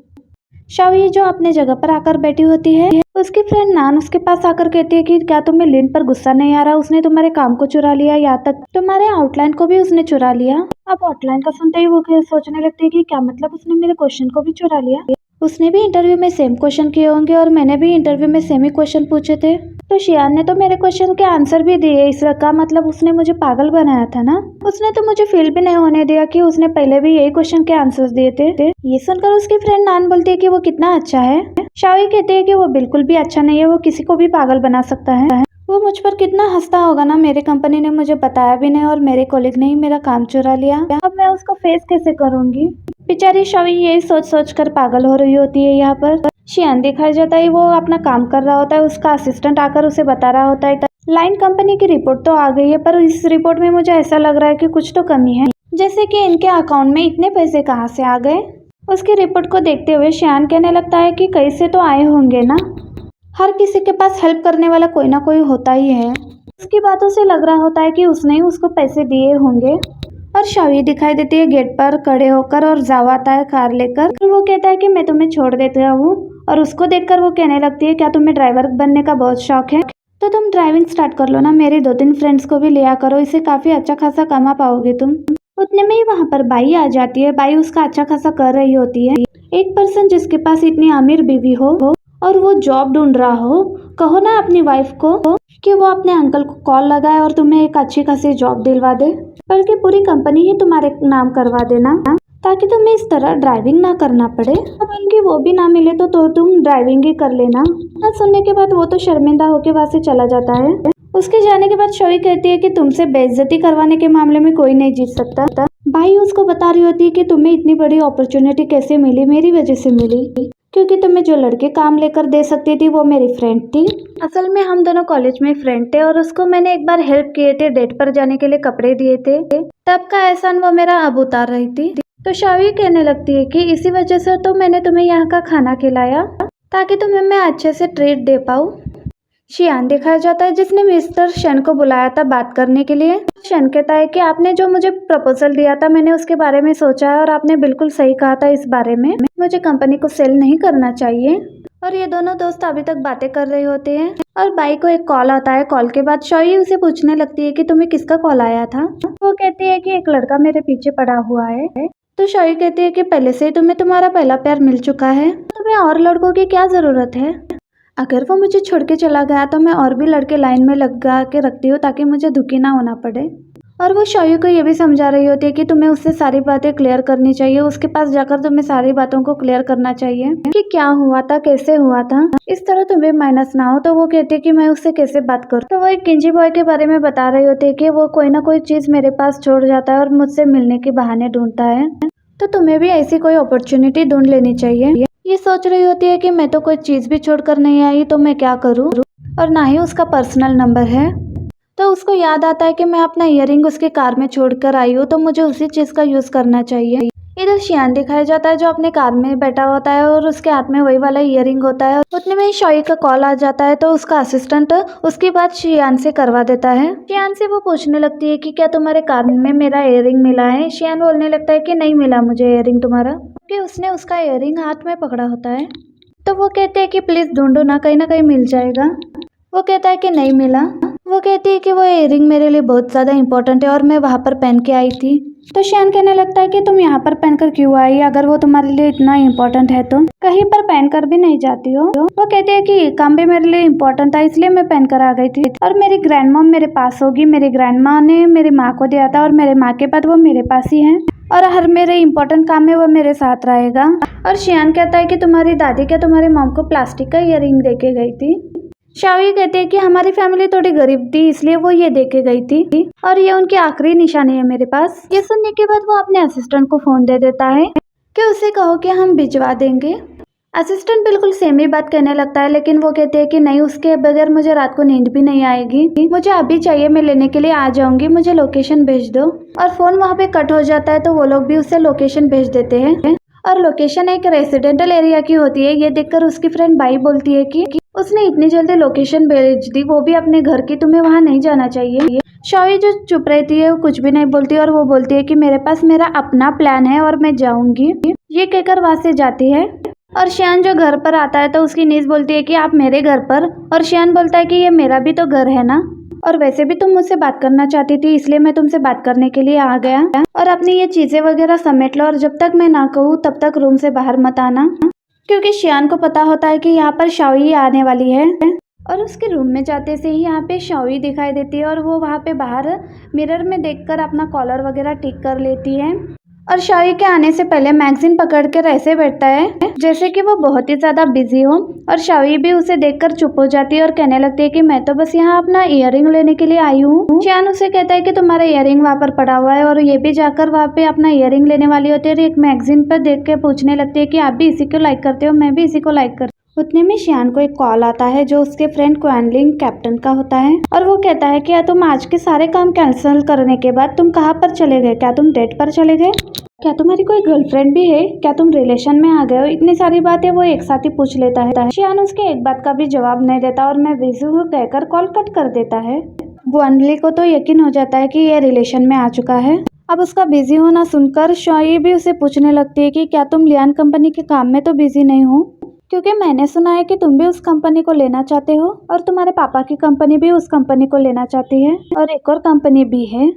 शावी जो अपने जगह पर आकर बैठी होती है, उसकी फ्रेंड नान उसके पास आकर कहती है कि क्या तुम्हें लिन पर गुस्सा नहीं आ रहा? उसने तुम्हारे काम को चुरा लिया, यहाँ तक तुम्हारे आउटलाइन को भी उसने चुरा लिया। अब आउटलाइन का सुनते ही वो सोचने लगती है कि क्या मतलब उसने मेरे क्वेश्चन को भी चुरा लिया। उसने भी इंटरव्यू में सेम क्वेश्चन किए होंगे, और मैंने भी इंटरव्यू में सेम ही क्वेश्चन पूछे थे, तो शियान ने तो मेरे क्वेश्चन के आंसर भी दिए। इसका मतलब उसने मुझे पागल बनाया था ना। उसने तो मुझे फील भी नहीं होने दिया कि उसने पहले भी यही क्वेश्चन के आंसर्स दिए थे। ये सुनकर उसकी फ्रेंड नान बोलती है कि वो कितना अच्छा है। शावी कहते हैं कि वो बिल्कुल भी अच्छा नहीं है, वो किसी को भी पागल बना सकता है। वो मुझ पर कितना हंसता होगा ना, मेरी कंपनी ने मुझे बताया भी नहीं, और मेरे कॉलीग ने ही मेरा काम चुरा लिया। अब मैं उसको फेस कैसे करूंगी? बेचारी शावी यही सोच सोच कर पागल हो रही होती है। यहाँ पर शियान दिखाया जाता है, वो अपना काम कर रहा होता है। उसका असिस्टेंट आकर उसे बता रहा होता है लाइन कंपनी की रिपोर्ट तो आ गई है, पर इस रिपोर्ट में मुझे ऐसा लग रहा है कि कुछ तो कमी है, जैसे कि इनके अकाउंट में इतने पैसे कहाँ से आ गए। उसकी रिपोर्ट को देखते हुए शियान कहने लगता है कि कैसे तो आए होंगे ना, हर किसी के पास हेल्प करने वाला कोई ना कोई होता ही है। उसकी बातों से लग रहा होता है कि उसने ही उसको पैसे दिए होंगे। और शावी दिखाई देती है गेट पर खड़े होकर, और जाव आता है कार लेकर। फिर वो कहता है कि मैं तुम्हें छोड़ देता हूँ, और उसको देखकर वो कहने लगती है क्या तुम्हें ड्राइवर बनने का बहुत शौक है? तो तुम ड्राइविंग स्टार्ट कर लो ना, मेरी 2-3 फ्रेंड्स को भी लिया करो, इससे काफी अच्छा खासा कमा पाओगे तुम। उतने में ही वहाँ पर बाई आ जाती है। बाई उसका अच्छा खासा कर रही होती है। एक पर्सन जिसके पास इतनी अमीर बीवी हो और वो जॉब ढूंढ रहा हो, कहो ना अपनी वाइफ को कि वो अपने अंकल को कॉल लगाए और तुम्हें एक अच्छी खासी जॉब दिलवा दे, बल्कि पूरी कंपनी ही तुम्हारे नाम करवा देना, ताकि तुम्हें इस तरह ड्राइविंग ना करना पड़े। बल्कि वो भी ना मिले तो तुम ड्राइविंग ही कर लेना। सुनने के बाद वो तो शर्मिंदा होकर वहाँ से चला जाता है। उसके जाने के बाद शोई कहती है कि तुमसे बेइज्जती करवाने के मामले में कोई नहीं जीत सकता। भाई उसको बता रही होती है कि तुम्हें इतनी बड़ी अपॉर्चुनिटी कैसे मिली, मेरी वजह से मिली, क्योंकि तुम्हें जो लड़के काम लेकर दे सकती थी वो मेरी फ्रेंड थी। असल में हम दोनों कॉलेज में फ्रेंड थे, और उसको मैंने एक बार हेल्प किए थे, डेट पर जाने के लिए कपड़े दिए थे, तब का एहसान वो मेरा अब उतार रही थी। तो शावी कहने लगती है कि इसी वजह से तो मैंने तुम्हें यहाँ का खाना खिलाया, ताकि तुम्हें मैं अच्छे से ट्रीट दे पाऊँ। शियान दिखाया जाता है जिसने मिस्टर शन को बुलाया था बात करने के लिए। शन कहता है कि आपने जो मुझे प्रपोजल दिया था मैंने उसके बारे में सोचा है और आपने बिल्कुल सही कहा था इस बारे में, मुझे कंपनी को सेल नहीं करना चाहिए। और ये दोनों दोस्त अभी तक बातें कर रहे होते हैं और बाई को एक कॉल आता है। कॉल के बाद शॉई उसे पूछने लगती है कि तुम्हें किसका कॉल आया था। वो कहती है कि एक लड़का मेरे पीछे पड़ा हुआ है। तो शॉई कहती है कि पहले से ही तुम्हें तुम्हारा पहला प्यार मिल चुका है, तुम्हें और लड़कों की क्या जरूरत है। अगर वो मुझे छोड़ के चला गया तो मैं और भी लड़के लाइन में लगा के रखती हूँ ताकि मुझे दुखी ना होना पड़े। और वो शॉई को ये भी समझा रही होती है कि तुम्हें उससे सारी बातें क्लियर करनी चाहिए, उसके पास जाकर तुम्हें सारी बातों को क्लियर करना चाहिए कि क्या हुआ था, कैसे हुआ था, इस तरह तुम्हें माइनस ना हो। तो वो कहती है कि मैं उससे कैसे बात करूँ। तो वो एक किंजी बॉय के बारे में बता रही होती है कि वो कोई ना कोई चीज मेरे पास छोड़ जाता है और मुझसे मिलने के बहाने ढूंढता है, तो तुम्हें भी ऐसी कोई अपॉर्चुनिटी ढूंढ लेनी चाहिए। ये सोच रही होती है कि मैं तो कोई चीज भी छोड़कर नहीं आई तो मैं क्या करूँ, और ना ही उसका पर्सनल नंबर है। तो उसको याद आता है कि मैं अपना इयररिंग उसके कार में छोड़कर आई हूँ, तो मुझे उसी चीज का यूज करना चाहिए। इधर शियान दिखाया जाता है जो अपने कार में बैठा होता है और उसके हाथ में वही वाला इयररिंग होता है। उतने में ही शॉई का कॉल आ जाता है तो उसका असिस्टेंट उसकी बात शियान से करवा देता है। शियान से वो पूछने लगती है कि क्या तुम्हारे कार में मेरा इयररिंग मिला है। शियान बोलने लगता है कि नहीं मिला मुझे इयररिंग तुम्हारा, क्योंकि उसने उसका इयररिंग हाथ में पकड़ा होता है। तो वो कहते हैं कि प्लीज ढूंढो ना कहीं मिल जाएगा। वो कहता है कि नहीं मिला। वो कहती है कि वो इयररिंग मेरे लिए बहुत ज़्यादा इंपॉर्टेंट है और मैं वहाँ पर पहन के आई थी। तो शियान कहने लगता है कि तुम यहाँ पर पहनकर क्यों आई, अगर वो तुम्हारे लिए इतना इम्पोर्टेंट है तो कहीं पर पहनकर भी नहीं जाती हो। वो कहती है कि ये काम भी मेरे लिए इम्पोर्टेंट था इसलिए मैं पहनकर आ गई थी, और मेरी ग्रैंड मॉम मेरे पास होगी, मेरी ग्रैंड माँ ने मेरी माँ को दिया था और मेरे माँ के बाद वो मेरे पास ही है और हर मेरे इम्पोर्टेंट काम में वो मेरे साथ रहेगा। और शियान कहता है कि तुम्हारी दादी क्या तुम्हारी मॉम को प्लास्टिक का इयररिंग देके गई थी। शाओई कहते हैं कि हमारी फैमिली थोड़ी गरीब थी इसलिए वो ये देके गई थी और ये उनकी आखिरी निशानी है मेरे पास। ये सुनने के बाद वो अपने असिस्टेंट को फोन दे देता है कि उसे कहो कि हम भिजवा देंगे। असिस्टेंट बिल्कुल सेम ही बात कहने लगता है, लेकिन वो कहते हैं कि नहीं, उसके बगैर मुझे रात को नींद भी नहीं आएगी, मुझे अभी चाहिए, मैं लेने के लिए आ जाऊंगी, मुझे लोकेशन भेज दो। और फोन वहाँ पे कट हो जाता है तो वो लोग भी उसे लोकेशन भेज देते हैं और लोकेशन एक रेसिडेंटल एरिया की होती है। ये देखकर उसकी फ्रेंड बाई बोलती है कि उसने इतनी जल्दी लोकेशन भेज दी, वो भी अपने घर की, तुम्हें वहाँ नहीं जाना चाहिए। शॉई जो चुप रहती है वो कुछ भी नहीं बोलती और वो बोलती है कि मेरे पास मेरा अपना प्लान है और मैं जाऊंगी। ये कहकर वहाँ से जाती है और शियान जो घर पर आता है तो उसकी नीस बोलती है कि आप मेरे घर पर, और शियान बोलता है कि ये मेरा भी तो घर है ना, और वैसे भी तुम मुझसे बात करना चाहती थी इसलिए मैं तुमसे बात करने के लिए आ गया, और अपनी ये चीजें वगैरह समेट लो और जब तक मैं ना कहूँ तब तक रूम से बाहर मत आना। क्योंकि शियान को पता होता है कि यहाँ पर शाओई आने वाली है और उसके रूम में जाते से ही यहाँ पे शाओई दिखाई देती है और वो वहाँ पे बाहर मिरर में देखकर अपना कॉलर वगैरह ठीक कर लेती है और शाओई के आने से पहले मैगजीन पकड़ कर ऐसे बैठता है जैसे कि वो बहुत ही ज्यादा बिजी हो, और शाओई भी उसे देखकर चुप हो जाती है और कहने लगती है कि मैं तो बस यहाँ अपना इयररिंग लेने के लिए आई हूँ। शियान उसे कहता है कि तुम्हारा इयररिंग वहाँ पर पड़ा हुआ है और ये भी जाकर वहाँ पे अपना इयररिंग लेने वाली होती है और एक मैगजीन पर देख के पूछने लगती है कि आप भी इसी को लाइक करते हो, मैं भी इसी को लाइक करती हूँ। उतने में शियान को एक कॉल आता है जो उसके फ्रेंड क्वानलिंग कैप्टन का होता है और वो कहता है कि तुम आज के सारे काम कैंसिल करने के बाद तुम कहाँ पर चले गए, क्या तुम डेट पर चले गए, क्या तुम्हारी कोई गर्लफ्रेंड भी है, क्या तुम रिलेशन में आ गए हो। इतनी सारी बातें वो एक साथ ही पूछ लेता है। शियान उसके एक बात का भी जवाब नहीं देता और मैं बिजी हूँ कहकर कॉल कट कर देता है। क्वानली को तो यकीन हो जाता है कि ये रिलेशन में आ चुका है। अब उसका बिजी होना सुनकर शॉई भी उसे पूछने लगती है कि क्या तुम लियान कंपनी के काम में तो बिजी नहीं हो, क्योंकि मैंने सुना है कि तुम भी उस कंपनी को लेना चाहते हो और तुम्हारे पापा की कंपनी भी उस कंपनी को लेना चाहती है और एक और कंपनी भी है।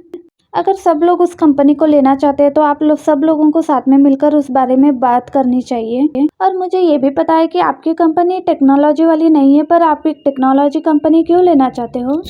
अगर सब लोग उस कंपनी को लेना चाहते हैं तो आप लोग सब लोगों को साथ में मिलकर उस बारे में बात करनी चाहिए। और मुझे ये भी पता है कि आपकी कंपनी टेक्नोलॉजी वाली नहीं है, पर आप एक टेक्नोलॉजी कंपनी क्यों लेना चाहते हो।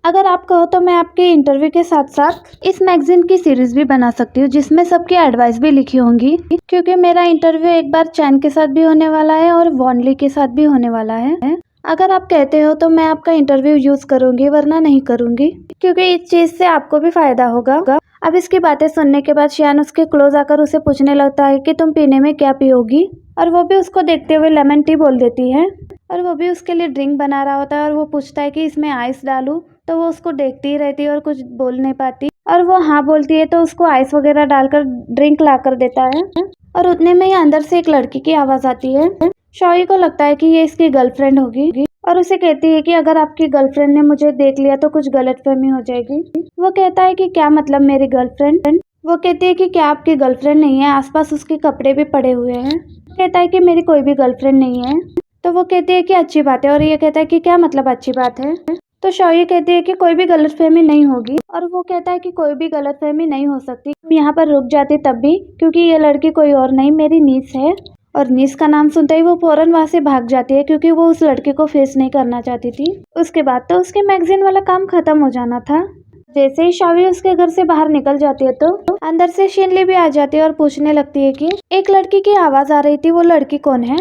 अगर आप कहो तो मैं आपके इंटरव्यू के साथ साथ इस मैगजीन की सीरीज भी बना सकती हूँ जिसमें सबकी एडवाइस भी लिखी होंगी, क्योंकि मेरा इंटरव्यू एक बार चैन के साथ भी होने वाला है और वॉनली के साथ भी होने वाला है। अगर आप कहते हो तो मैं आपका इंटरव्यू यूज करूंगी, वरना नहीं करूंगी, क्योंकि इस चीज से आपको भी फायदा होगा। अब इसकी बातें सुनने के बाद शियान उसके क्लोज आकर उसे पूछने लगता है कि तुम पीने में क्या पियोगी, और वो भी उसको देखते हुए लेमन टी बोल देती है और वो भी उसके लिए ड्रिंक बना रहा होता है और वो पूछता है कि इसमें आइस डालूं, तो वो उसको देखती ही रहती है और कुछ बोल नहीं पाती, और वो हाँ बोलती है तो उसको आइस वगैरह डालकर ड्रिंक ला कर देता है। और उतने में ही अंदर से एक लड़की की आवाज आती है। शॉई को लगता है कि ये इसकी गर्लफ्रेंड होगी और उसे कहती है कि अगर आपकी गर्लफ्रेंड ने मुझे देख लिया तो कुछ गलतफहमी हो जाएगी। वो कहता है कि क्या मतलब मेरी गर्लफ्रेंड। वो कहती है कि क्या आपकी गर्लफ्रेंड नहीं है, आसपास उसके कपड़े भी पड़े हुए हैं। वो कहता है कि मेरी कोई भी गर्लफ्रेंड नहीं है। तो वो कहती है कि अच्छी बात है, और ये कहता है कि क्या मतलब अच्छी बात है। तो शौर्य कहती है कि कोई भी गलतफहमी नहीं होगी, और वो कहता है कि कोई भी गलतफहमी नहीं हो सकती। हम यहाँ पर रुक जाते तब भी, क्योंकि ये लड़की कोई और नहीं मेरी नीस है। और नीस का नाम सुनते ही वो फौरन वहां से भाग जाती है, क्योंकि वो उस लड़के को फेस नहीं करना चाहती थी। उसके बाद तो उसके मैगजीन वाला काम खत्म हो जाना था। जैसे ही शावी उसके घर से बाहर निकल जाती है तो अंदर से शिनली भी आ जाती है और पूछने लगती है कि एक लड़की की आवाज आ रही थी, वो लड़की कौन है।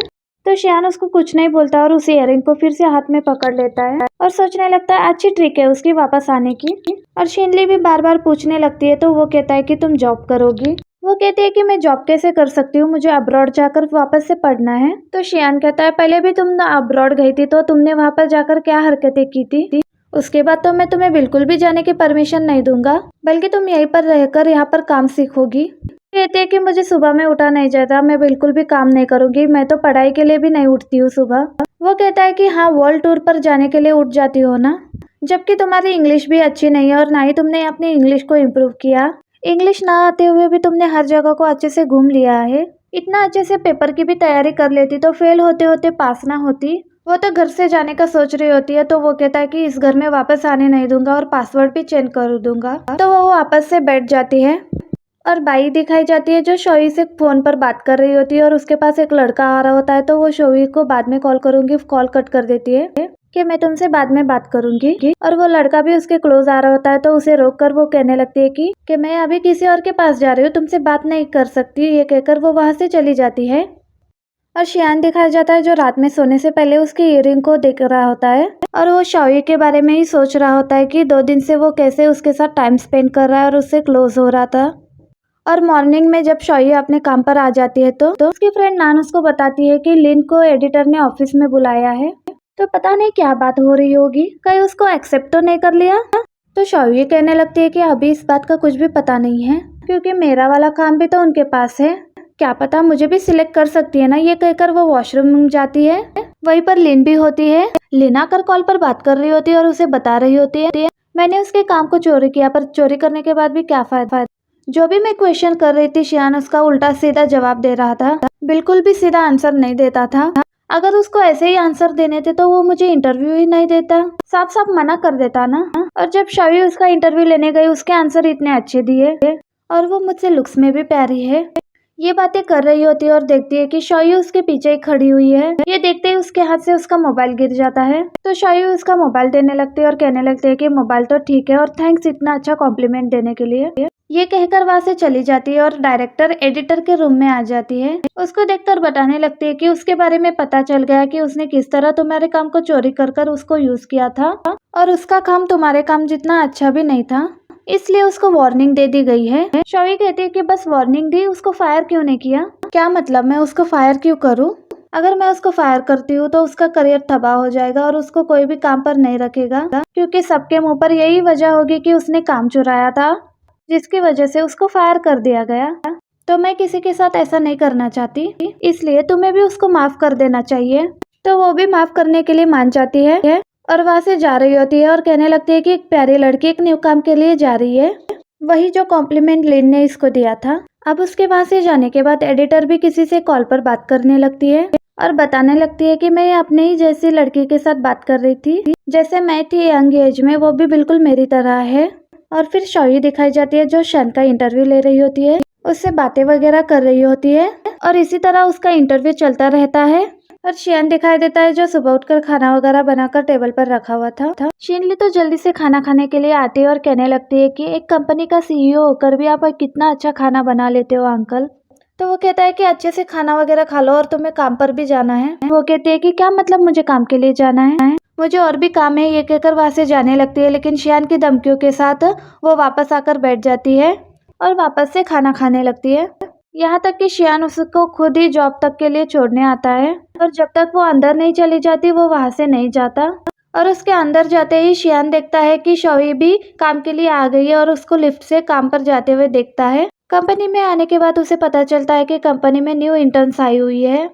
तो शियान उसको कुछ नहीं बोलता और उस इयररिंग को फिर से हाथ में पकड़ लेता है और सोचने लगता है अच्छी ट्रिक है उसकी वापस आने की। और शिनली भी बार बार पूछने लगती है तो वो कहता है कि तुम जॉब करोगी। वो कहती है कि मैं जॉब कैसे कर सकती हूँ, मुझे अब्रॉड जाकर वापस से पढ़ना है। तो शियान कहता है पहले भी तुम अब्रॉड गई थी तो तुमने वहां पर जाकर क्या हरकतें की थी, उसके बाद तो मैं तुम्हें बिल्कुल भी जाने की परमिशन नहीं दूंगा, बल्कि तुम यहीं पर रहकर यहाँ पर काम सीखोगी। कहते हैं कि मुझे सुबह में उठा नहीं जाता, मैं बिल्कुल भी काम नहीं करूंगी, मैं तो पढ़ाई के लिए भी नहीं उठती हूँ सुबह। वो कहता है कि हाँ, वर्ल्ड टूर पर जाने के लिए उठ जाती हो ना, जबकि तुम्हारी इंग्लिश भी अच्छी नहीं है और ना ही तुमने अपनी इंग्लिश को इम्प्रूव किया। इंग्लिश ना आते हुए भी तुमने हर जगह को अच्छे से घूम लिया है। इतना अच्छे से पेपर की भी तैयारी कर लेती तो फेल होते होते पास ना होती। वो तो घर से जाने का सोच रही होती है तो वो कहता है कि इस घर में वापस आने नहीं दूंगा और पासवर्ड भी चेंज कर दूंगा। तो वो वापस से बैठ जाती है और बाई दिखाई जाती है जो शोई से फोन पर बात कर रही होती है और उसके पास एक लड़का आ रहा होता है। तो वो शोई को बाद में कॉल करूंगी कॉल कट कर देती है कि मैं तुमसे बाद में बात करूंगी। और वो लड़का भी उसके क्लोज आ रहा होता है तो उसे रोक कर वो कहने लगती है कि मैं अभी किसी और के पास जा रही हूँ, तुमसे बात नहीं कर सकती। ये कहकर वो वहां से चली जाती है। और शियान दिखाया जाता है जो रात में सोने से पहले उसके इयररिंग को देख रहा होता है और वो शौर्य के बारे में ही सोच रहा होता है कि 2 दिन से वो कैसे उसके साथ टाइम स्पेंड कर रहा है और उससे क्लोज हो रहा था। और मॉर्निंग में जब शौर्य अपने काम पर आ जाती है तो उसकी फ्रेंड नान उसको बताती है कि लिन को एडिटर ने ऑफिस में बुलाया है, तो पता नहीं क्या बात हो रही होगी, कहीं उसको एक्सेप्ट तो नहीं कर लिया। तो शौर्य कहने लगती है कि अभी इस बात का कुछ भी पता नहीं है, क्योंकि मेरा वाला काम भी तो उनके पास है, क्या पता मुझे भी सिलेक्ट कर सकती है ना। ये कहकर वो वॉशरूम जाती है, वहीं पर लिन भी होती है। लिन आकर कॉल पर बात कर रही होती है और उसे बता रही होती है मैंने उसके काम को चोरी किया, पर चोरी करने के बाद भी क्या फायदा। जो भी मैं क्वेश्चन कर रही थी शियान उसका उल्टा सीधा जवाब दे रहा था, बिल्कुल भी सीधा आंसर नहीं देता था। अगर उसको ऐसे ही आंसर देने थे तो वो मुझे इंटरव्यू ही नहीं देता, साफ साफ मना कर देता ना। और जब शवी उसका इंटरव्यू लेने गई उसके आंसर इतने अच्छे दिए और वो मुझसे लुक्स में भी प्यारी है। ये बातें कर रही होती है और देखती है कि शौर्य उसके पीछे ही खड़ी हुई है। ये देखते ही उसके हाथ से उसका मोबाइल गिर जाता है तो शौर्य उसका मोबाइल देने लगती है और कहने लगती है कि मोबाइल तो ठीक है और थैंक्स इतना अच्छा कॉम्प्लीमेंट देने के लिए। ये कहकर वहां से चली जाती है और डायरेक्टर एडिटर के रूम में आ जाती है। उसको देखकर बताने लगती है कि उसके बारे में पता चल गया कि उसने किस तरह तुम्हारे काम को चोरी कर उसको यूज किया था और उसका काम तुम्हारे काम जितना अच्छा भी नहीं था, इसलिए उसको वार्निंग दे दी गई है। शौर्य कहती है कि बस वार्निंग दी, उसको फायर क्यों नहीं किया। क्या मतलब मैं उसको फायर क्यों करूं, अगर मैं उसको फायर करती हूँ तो उसका करियर तबाह हो जाएगा और उसको कोई भी काम पर नहीं रखेगा, क्योंकि सबके मुंह पर यही वजह होगी कि उसने काम चुराया था, जिसकी वजह से उसको फायर कर दिया गया। तो मैं किसी के साथ ऐसा नहीं करना चाहती, इसलिए तुम्हें भी उसको माफ कर देना चाहिए। तो वो भी माफ करने के लिए मान जाती है और वहां से जा रही होती है और कहने लगती है कि एक प्यारी लड़की एक न्यू काम के लिए जा रही है, वही जो कॉम्प्लीमेंट लिन ने इसको दिया था। अब उसके वहां से जाने के बाद एडिटर भी किसी से कॉल पर बात करने लगती है और बताने लगती है कि मैं अपने ही जैसी लड़की के साथ बात कर रही थी, जैसे मैं थी यंग एज में, वो भी बिल्कुल मेरी तरह है। और फिर शौर्य दिखाई जाती है जो शन का इंटरव्यू ले रही होती है, उससे बातें वगैरह कर रही होती है और इसी तरह उसका इंटरव्यू चलता रहता है। और शियान दिखाई देता है जो सुबह उठकर खाना वगैरह बनाकर टेबल पर रखा हुआ था। शिनली तो जल्दी से खाना खाने के लिए आती है और कहने लगती है कि एक कंपनी का सीईओ होकर भी आप कितना अच्छा खाना बना लेते हो अंकल। तो वो कहता है कि अच्छे से खाना वगैरह खा लो और तुम्हें काम पर भी जाना है। वो कहती है कि क्या मतलब मुझे काम के लिए जाना है, मुझे और भी काम है। ये कहकर वहां से जाने लगती है, लेकिन शियान की धमकियों के साथ वो वापस आकर बैठ जाती है और वापस से खाना खाने लगती है। यहाँ तक कि शियान उसको खुद ही जॉब तक के लिए छोड़ने आता है और जब तक वो अंदर नहीं चली जाती वो वहां से नहीं जाता। और उसके अंदर जाते ही शियान देखता है कि शौर्य भी काम के लिए आ गई है और उसको लिफ्ट से काम पर जाते हुए देखता है। कंपनी में आने के बाद उसे पता चलता है कि कंपनी में न्यू इंटर्न्स आई हुई है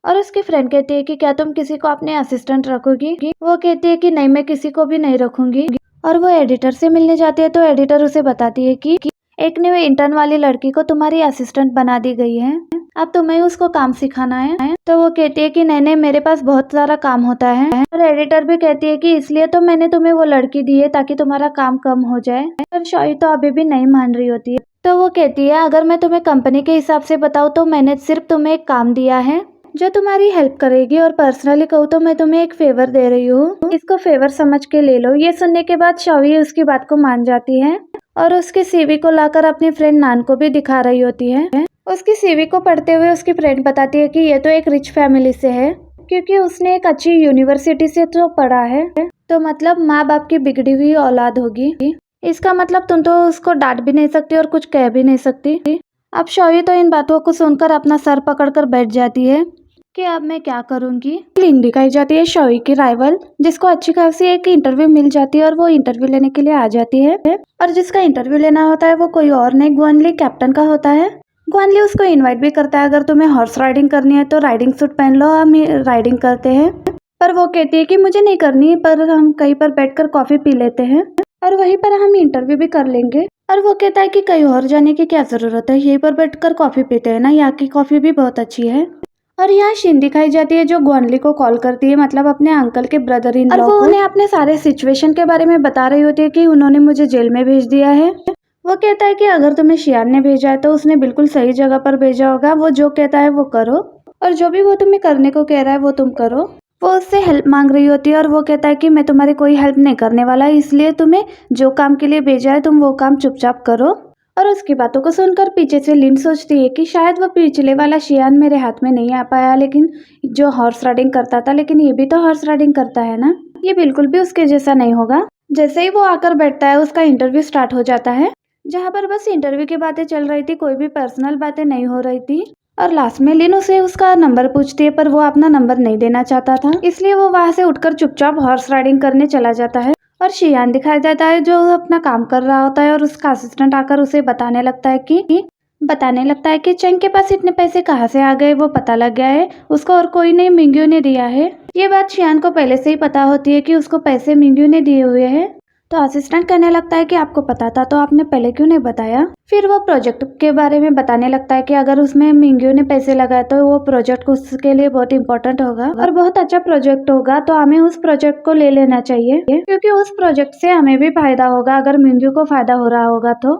और उसकी फ्रेंड कहती है कि क्या तुम किसी को अपने असिस्टेंट रखोगी? वो कहती है कि नहीं, मैं किसी को भी नहीं रखूंगी। और वो एडिटर से मिलने जाती है तो एडिटर उसे बताती है कि एक न्यू इंटर्न वाली लड़की को तुम्हारी असिस्टेंट बना दी गई है, अब तुम्हें उसको काम सिखाना है। तो वो कहती है कि नहीं नहीं, मेरे पास बहुत सारा काम होता है। और एडिटर भी कहती है कि इसलिए तो मैंने तुम्हें वो लड़की दी है ताकि तुम्हारा काम कम हो जाए। पर शॉई तो अभी भी नहीं मान रही होती है। तो वो कहती है अगर मैं तुम्हें कंपनी के हिसाब से बताऊँ तो मैंने सिर्फ तुम्हें एक काम दिया है जो तुम्हारी हेल्प करेगी, और पर्सनली कहूँ तो मैं तुम्हें एक फेवर दे रही हूँ, इसको फेवर समझ के ले लो। ये सुनने के बाद शॉई उसकी बात को मान जाती है और उसके सीवी को लाकर अपनी फ्रेंड नान को भी दिखा रही होती है। उसकी सीवी को पढ़ते हुए उसकी फ्रेंड बताती है कि ये तो एक रिच फैमिली से है, क्योंकि उसने एक अच्छी यूनिवर्सिटी से तो पढ़ा है, तो मतलब माँ बाप की बिगड़ी हुई औलाद होगी। इसका मतलब तुम तो उसको डांट भी नहीं सकती और कुछ कह भी नहीं सकती। अब शॉई तो इन बातों को सुनकर अपना सर पकड़कर बैठ जाती है कि अब मैं क्या करूंगी। लिन दिखाई जाती है शॉई की राइवल, जिसको अच्छी खासी एक इंटरव्यू मिल जाती है और वो इंटरव्यू लेने के लिए आ जाती है। और जिसका इंटरव्यू लेना होता है वो कोई और नहीं, ग्वानली कैप्टन का होता है। ग्वानली उसको इनवाइट भी करता है, अगर तुम्हें हॉर्स राइडिंग करनी है तो राइडिंग सूट पहन लो, हम राइडिंग करते हैं। पर वो कहती है कि मुझे नहीं करनी, पर हम कहीं पर बैठकर कॉफी पी लेते हैं और वहीं पर हम इंटरव्यू भी कर लेंगे। और वो कहता है कि कहीं और जाने की क्या जरूरत है, यहीं पर बैठकर कॉफी पीते हैं ना, यहाँ की कॉफी भी बहुत अच्छी है। और यहाँ शिन दिखाई जाती है जो ग्वानली को कॉल करती है, मतलब अपने अंकल के ब्रदर इन लॉ को। वो उन्हें अपने सारे सिचुएशन के बारे में बता रही होती है कि उन्होंने मुझे जेल में भेज दिया है। वो कहता है कि अगर तुम्हें शियान ने भेजा है तो उसने बिल्कुल सही जगह पर भेजा होगा, वो जो कहता है वो करो और जो भी वो तुम्हें करने को कह रहा है वो तुम करो। वो उससे हेल्प मांग रही होती है और वो कहता है कि मैं तुम्हारी कोई हेल्प नहीं करने वाला, इसलिए तुम्हें जो काम के लिए भेजा है तुम वो काम चुपचाप करो। और उसकी बातों को सुनकर पीछे से लिन सोचती है कि शायद वो पिछले वाला शियान मेरे हाथ में नहीं आ पाया, लेकिन जो हॉर्स राइडिंग करता था, लेकिन ये भी तो हॉर्स राइडिंग करता है ना, ये बिल्कुल भी उसके जैसा नहीं होगा। जैसे ही वो आकर बैठता है उसका इंटरव्यू स्टार्ट हो जाता है, जहाँ पर बस इंटरव्यू की बातें चल रही थी, कोई भी पर्सनल बातें नहीं हो रही थी। और लास्ट में लिन उसे उसका नंबर पूछती है, पर वो अपना नंबर नहीं देना चाहता था, इसलिए वो वहाँ से उठकर चुपचाप हॉर्स राइडिंग करने चला जाता है। और शियान दिखाई देता है जो अपना काम कर रहा होता है और उसका असिस्टेंट आकर उसे बताने लगता है कि चंग के पास इतने पैसे कहाँ से आ गए, वो पता लग गया है उसको और कोई नहीं मिंग्यू ने दिया है। ये बात शियान को पहले से ही पता होती है कि उसको पैसे मिंग्यू ने दिए हुए हैं। तो असिस्टेंट कहने लगता है कि आपको पता था तो आपने पहले क्यों नहीं बताया। फिर वो प्रोजेक्ट के बारे में बताने लगता है कि अगर उसमें मिंग्यू ने पैसे लगाए तो वो प्रोजेक्ट उसके लिए बहुत इंपॉर्टेंट होगा और बहुत अच्छा प्रोजेक्ट होगा, तो हमें उस प्रोजेक्ट को ले लेना चाहिए, क्योंकि उस प्रोजेक्ट से हमें भी फायदा होगा अगर मिंग्यू को फायदा हो रहा होगा। तो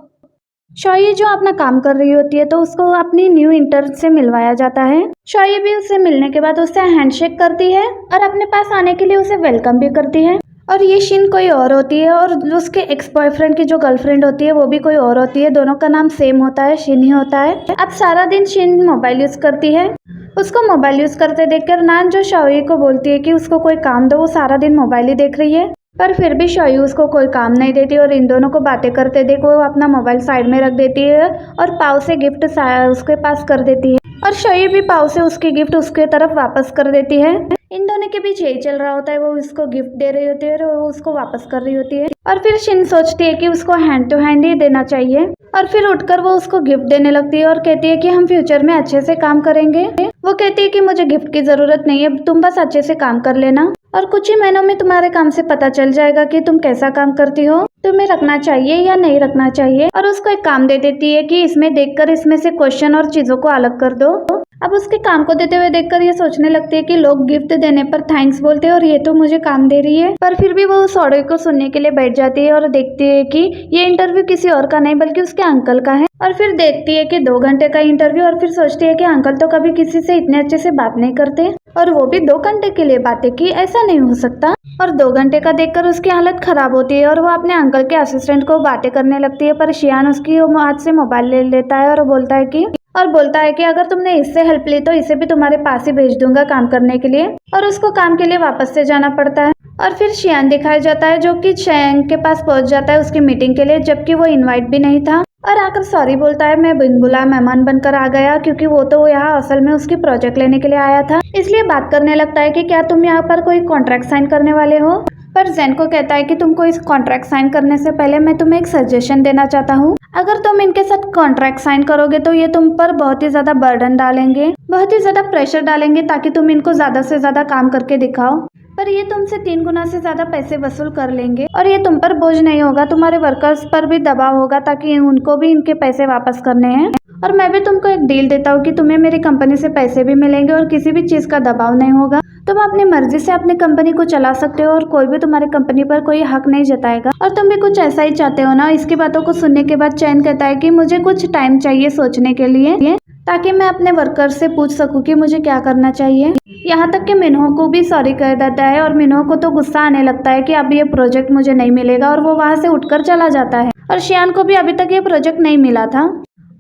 शॉई जो अपना काम कर रही होती है तो उसको अपनी न्यू इंटर्न से मिलवाया जाता है। शॉई भी उससे मिलने के बाद उससे हैंडशेक करती है और अपने पास आने के लिए उसे वेलकम भी करती है। और ये शिन कोई और होती है और उसके एक्स बॉयफ्रेंड की जो गर्लफ्रेंड होती है वो भी कोई और होती है, दोनों का नाम सेम होता है, शिन ही होता है। अब सारा दिन शिन मोबाइल यूज करती है, उसको मोबाइल यूज करते देखकर नान जो शॉई को बोलती है कि उसको कोई काम दो, वो सारा दिन मोबाइल ही देख रही है, पर फिर भी शॉई उसको कोई काम नहीं देती और इन दोनों को बातें करते देख वो अपना मोबाइल साइड में रख देती है और पाव से गिफ्ट उसके पास कर देती है और शॉई भी पाव से उसकी गिफ्ट उसके तरफ वापस कर देती है। इन दोनों के बीच यही चल रहा होता है, वो उसको गिफ्ट दे रही होती है और वो उसको वापस कर रही होती है। और फिर शिन सोचती है कि उसको हैंड टू हैंड ही देना चाहिए और फिर उठकर वो उसको गिफ्ट देने लगती है और कहती है कि हम फ्यूचर में अच्छे से काम करेंगे। वो कहती है कि मुझे गिफ्ट की जरूरत नहीं है, तुम बस अच्छे से काम कर लेना और कुछ ही महीनों में तुम्हारे काम से पता चल जाएगा कि तुम कैसा काम करती हो, तुम्हें रखना चाहिए या नहीं रखना चाहिए। और उसको एक काम दे देती है कि इसमें देखकर इसमें से क्वेश्चन और चीजों को अलग कर दो। अब उसके काम को देते हुए देखकर ये सोचने लगती है कि लोग गिफ्ट देने पर थैंक्स बोलते हैं और ये तो मुझे काम दे रही है, पर फिर भी वो उस ऑडियो को सुनने के लिए बैठ जाती है और देखती है कि ये इंटरव्यू किसी और का नहीं बल्कि उसके अंकल का है। और फिर देखती है कि 2 घंटे का इंटरव्यू और फिर सोचती है कि अंकल तो कभी किसी से इतने अच्छे से बात नहीं करते और वो भी 2 घंटे के लिए बातें की, ऐसा नहीं हो सकता। और 2 घंटे का देखकर उसकी हालत खराब होती है और वो अपने अंकल के असिस्टेंट को बातें करने लगती है, पर शियान उसकी हाथ से मोबाइल ले लेता है और बोलता है कि अगर तुमने इससे हेल्प ली तो इसे भी तुम्हारे पास ही भेज दूंगा काम करने के लिए। और उसको काम के लिए वापस से जाना पड़ता है और फिर शियान दिखाया जाता है जो कि चैंग के पास पहुंच जाता है उसकी मीटिंग के लिए, जबकि वो इनवाइट भी नहीं था और आकर सॉरी बोलता है, मैं बिन बुलाए मेहमान बनकर आ गया, क्योंकि वो तो यहाँ असल में उसकी प्रोजेक्ट लेने के लिए आया था। इसलिए बात करने लगता है कि क्या तुम यहाँ पर कोई कॉन्ट्रैक्ट साइन करने वाले हो। पर जेन को कहता है कि तुमको इस कॉन्ट्रैक्ट साइन करने से पहले मैं तुम्हें एक सजेशन देना चाहता हूँ, अगर तुम इनके साथ कॉन्ट्रैक्ट साइन करोगे तो ये तुम पर बहुत ही ज़्यादा बर्डन डालेंगे, बहुत ही ज़्यादा प्रेशर डालेंगे ताकि तुम इनको ज़्यादा से ज़्यादा काम करके दिखाओ। पर ये तुमसे 3 गुना से ज़्यादा पैसे वसूल कर लेंगे और ये तुम पर बोझ नहीं होगा, तुम्हारे वर्कर्स पर भी दबाव होगा ताकि उनको भी इनके पैसे वापस करने हैं। और मैं भी तुमको एक डील देता हूँ कि तुम्हें मेरी कंपनी से पैसे भी मिलेंगे और किसी भी चीज़ का दबाव नहीं होगा। तुम अपनी मर्जी से अपनी कंपनी को चला सकते हो और कोई भी तुम्हारी कंपनी पर कोई हक नहीं जताएगा। और तुम भी कुछ ऐसा ही चाहते हो ना। इसकी बातों को सुनने के बाद चैन कहता है कि मुझे कुछ टाइम चाहिए सोचने के लिए, ताकि मैं अपने वर्कर से पूछ सकूं कि मुझे क्या करना चाहिए। यहाँ तक कि मिन्हो को भी सॉरी कह देता है और मिन्हो को तो गुस्सा आने लगता है कि अब ये प्रोजेक्ट मुझे नहीं मिलेगा और वो वहाँ से उठकर चला जाता है। और शियान को भी अभी तक ये प्रोजेक्ट नहीं मिला था।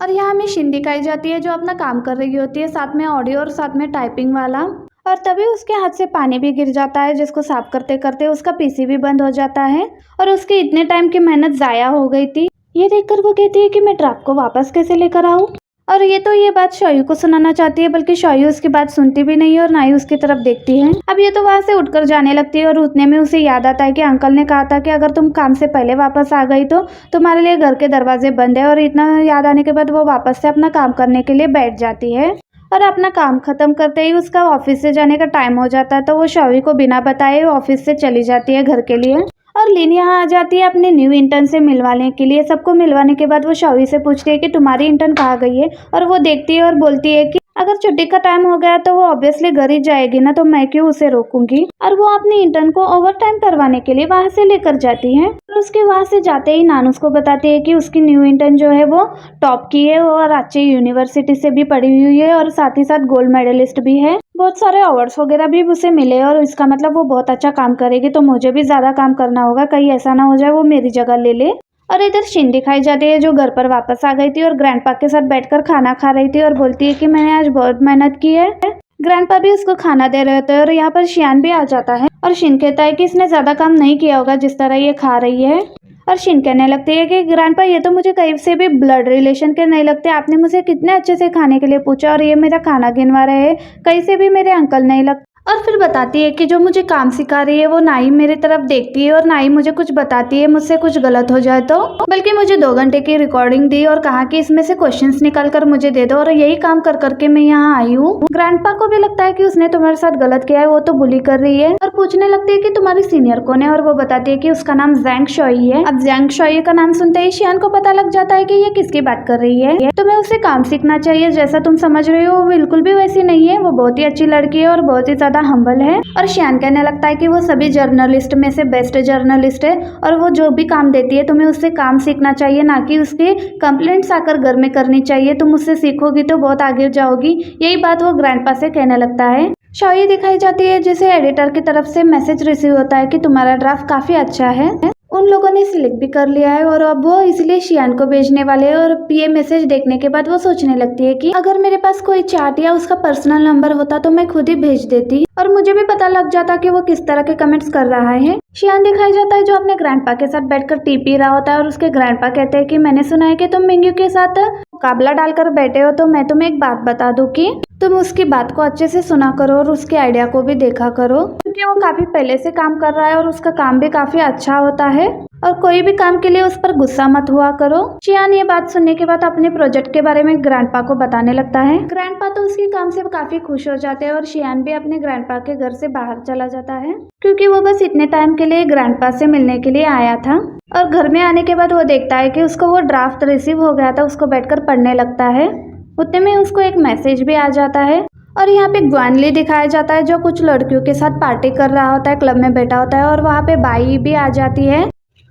और यहाँ हमें शिन दिखाई जाती है जो अपना काम कर रही होती है, साथ में ऑडियो और साथ में टाइपिंग वाला। और तभी उसके हाथ से पानी भी गिर जाता है जिसको साफ करते करते उसका पीसी भी बंद हो जाता है और उसकी इतने टाइम की मेहनत ज़ाया हो गई थी। ये देखकर वो कहती है कि मैं ड्राफ्ट को वापस कैसे लेकर आऊँ। और ये बात शोयू को सुनाना चाहती है, बल्कि शोयू उसकी बात सुनती भी नहीं है और ना ही उसकी तरफ देखती है। अब ये तो वहाँ से उठकर जाने लगती है और उतने में उसे याद आता है कि अंकल ने कहा था कि अगर तुम काम से पहले वापस आ गई तो तुम्हारे लिए घर के दरवाजे बंद है। और इतना याद आने के बाद वो वापस से अपना काम करने के लिए बैठ जाती है और अपना काम खत्म करते ही उसका ऑफिस से जाने का टाइम हो जाता है तो वो शोयू को बिना बताए ऑफिस से चली जाती है घर के लिए। और लिन यहाँ आ जाती है अपने न्यू इंटर्न से मिलवाने के लिए। सबको मिलवाने के बाद वो शोयू से पूछती है कि तुम्हारी इंटर्न कहाँ गई है। और वो देखती है और बोलती है कि अगर छुट्टी का टाइम हो गया तो वो ऑब्वियसली घर ही जाएगी ना, तो मैं क्यों उसे रोकूंगी। और वो अपनी इंटर्न को ओवर टाइम करवाने के लिए वहाँ से लेकर जाती है। और उसके वहाँ से जाते ही नानुस को बताती है कि उसकी न्यू इंटर्न जो है वो टॉप की है और अच्छी यूनिवर्सिटी से भी पढ़ी हुई है और साथ ही साथ गोल्ड मेडलिस्ट भी है। बहुत सारे अवार्ड्स वगैरह भी उसे मिले और इसका मतलब वो बहुत अच्छा काम करेगी, तो मुझे भी ज्यादा काम करना होगा, कहीं ऐसा ना हो जाए वो मेरी जगह ले ले। और इधर शिन दिखाई जाती है जो घर पर वापस आ गई थी और ग्रैंडपा के साथ बैठकर खाना खा रही थी और बोलती है कि मैंने आज बहुत मेहनत की है। ग्रैंडपा भी उसको खाना दे रहे होते हैं और यहाँ पर शियान भी आ जाता है और शिन कहता है कि इसने ज्यादा काम नहीं किया होगा जिस तरह ये खा रही है। और शिन कहने लगती है कि ग्रैंडपा ये तो मुझे कहीं से भी ब्लड रिलेशन के नहीं लगते, आपने मुझे कितने अच्छे से खाने के लिए पूछा और ये मेरा खाना गिनवा रहे हैं, कहीं से भी मेरे अंकल नहीं लगते। और फिर बताती है कि जो मुझे काम सिखा रही है वो ना ही मेरी तरफ देखती है और ना ही मुझे कुछ बताती है मुझसे कुछ गलत हो जाए तो, बल्कि मुझे 2 घंटे की रिकॉर्डिंग दी और कहा कि इसमें से क्वेश्चंस निकाल कर मुझे दे दो और यही काम कर करके मैं यहाँ आई हूँ। ग्रैंडपा को भी लगता है कि उसने तुम्हारे साथ गलत किया है, वो तो बुली कर रही है और पूछने लगती है कि तुम्हारी सीनियर कौन है। और वो बताती है कि उसका नाम जैंग शोई है। अब जैंग शोई का नाम सुनते ही शियान को पता लग जाता है कि ये किसकी बात कर रही है। तुम्हें उससे काम सीखना चाहिए, जैसा तुम समझ रहे हो वो बिल्कुल भी वैसी नहीं है, वो बहुत ही अच्छी लड़की है और बहुत ही ज्यादा हम्बल है। और शियान कहने लगता है कि वो सभी जर्नलिस्ट में से बेस्ट जर्नलिस्ट है और वो जो भी काम देती है तुम्हें उससे काम सीखना चाहिए, ना कि उसके कंप्लेंट्स आकर घर में करनी चाहिए। तुम उससे सीखोगी तो बहुत आगे जाओगी। यही बात वो ग्रैंडपा से कहने लगता है। शोई दिखाई जाती है जिसे एडिटर की तरफ से मैसेज रिसीव होता है कि तुम्हारा ड्राफ्ट काफी अच्छा है, उन लोगों ने सिलेक्ट भी कर लिया है और अब वो इसलिए शियान को भेजने वाले हैं। और ये मैसेज देखने के बाद वो सोचने लगती है कि अगर मेरे पास कोई चार्ट या उसका पर्सनल नंबर होता तो मैं खुद ही भेज देती और मुझे भी पता लग जाता कि वो किस तरह के कमेंट्स कर रहा है। शियान दिखाई जाता है जो अपने ग्रैंडपा के साथ बैठकर टी पी रहा होता है और उसके ग्रैंडपा कहते हैं कि मैंने सुना है कि तुम मिंग्यू के साथ मुकाबला डालकर बैठे हो, तो मैं तुम्हें एक बात बता दूं कि तुम उसकी बात को अच्छे से सुना करो और उसके आइडिया को भी देखा करो, क्योंकि वो काफी पहले से काम कर रहा है और उसका काम भी काफी अच्छा होता है और कोई भी काम के लिए उस पर गुस्सा मत हुआ करो। शियान ये बात सुनने के बाद अपने प्रोजेक्ट के बारे में ग्रैंडपा को बताने लगता है। ग्रैंडपा तो उसके काम से काफी खुश हो जाते हैं और शियान भी अपने ग्रैंडपा के घर से बाहर चला जाता है, क्योंकि वो बस इतने टाइम के लिए ग्रैंडपा से मिलने के लिए आया था। और घर में आने के बाद वो देखता है कि उसको वो ड्राफ्ट रिसीव हो गया था, उसको बैठकर पढ़ने लगता है। उतने में उसको एक मैसेज भी आ जाता है और यहाँ पे ग्वानली दिखाया जाता है जो कुछ लड़कियों के साथ पार्टी कर रहा होता है, क्लब में बैठा होता है और वहाँ पे बाई भी आ जाती है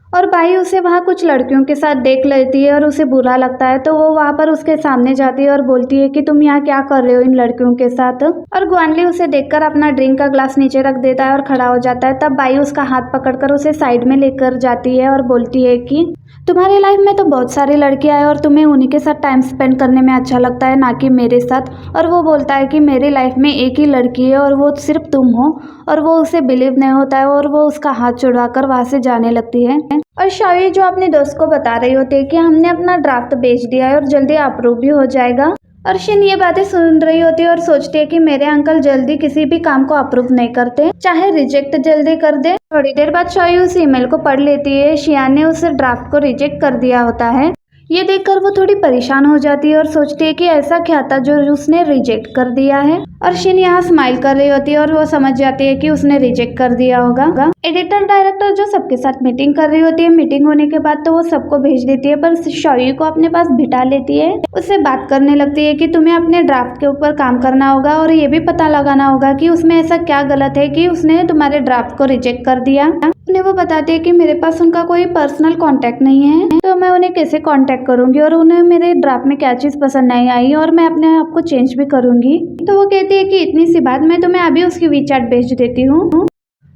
और बाई उसे वहाँ कुछ लड़कियों के साथ देख लेती है और उसे बुरा लगता है, तो वो वहाँ पर उसके सामने जाती है और बोलती है कि तुम यहाँ क्या कर रहे हो इन लड़कियों के साथ। और ग्वानली उसे देखकर अपना ड्रिंक का ग्लास नीचे रख देता है और खड़ा हो जाता है। तब बाई उसका हाथ पकड़कर उसे साइड में लेकर जाती है और बोलती है कि तुम्हारी लाइफ में तो बहुत सारी लड़कियां हैं और तुम्हें उन्हीं के साथ टाइम स्पेंड करने में अच्छा लगता है, ना कि मेरे साथ। और वो बोलता है कि मेरी लाइफ में एक ही लड़की है और वो सिर्फ तुम हो। और वो उसे बिलीव नहीं होता है और वो उसका हाथ छुड़वाकर वहाँ से जाने लगती है। और शोई जो अपने दोस्त को बता रही होती है कि हमने अपना ड्राफ्ट भेज दिया है और जल्दी अप्रूव भी हो जाएगा। और शिन ये बातें सुन रही होती है और सोचती है कि मेरे अंकल जल्दी किसी भी काम को अप्रूव नहीं करते, चाहे रिजेक्ट जल्दी कर दे। थोड़ी देर बाद शोई उस ईमेल को पढ़ लेती है। शियान ने उस ड्राफ्ट को रिजेक्ट कर दिया होता है। ये देखकर वो थोड़ी परेशान हो जाती है और सोचती है कि ऐसा क्या था जो उसने रिजेक्ट कर दिया है। और शिन यहाँ स्माइल कर रही होती है और वो समझ जाती है कि उसने रिजेक्ट कर दिया होगा। एडिटर डायरेक्टर जो सबके साथ मीटिंग कर रही होती है, मीटिंग होने के बाद तो वो सबको भेज देती है, पर शौर्य को अपने पास बिठा लेती है। उससे बात करने लगती है कि तुम्हें अपने ड्राफ्ट के ऊपर काम करना होगा और ये भी पता लगाना होगा कि उसमें ऐसा क्या गलत है कि उसने तुम्हारे ड्राफ्ट को रिजेक्ट कर दिया। उन्हें वो बताती है कि मेरे पास उनका कोई पर्सनल कांटेक्ट नहीं है, तो मैं उन्हें कैसे कांटेक्ट करूंगी, और उन्हें मेरे ड्राफ्ट में क्या चीज पसंद नहीं आई और मैं अपने आप को चेंज भी करूंगी। तो वो कहती है कि इतनी सी बात, मैं तुम्हें अभी उसकी वीचैट भेज देती हूँ।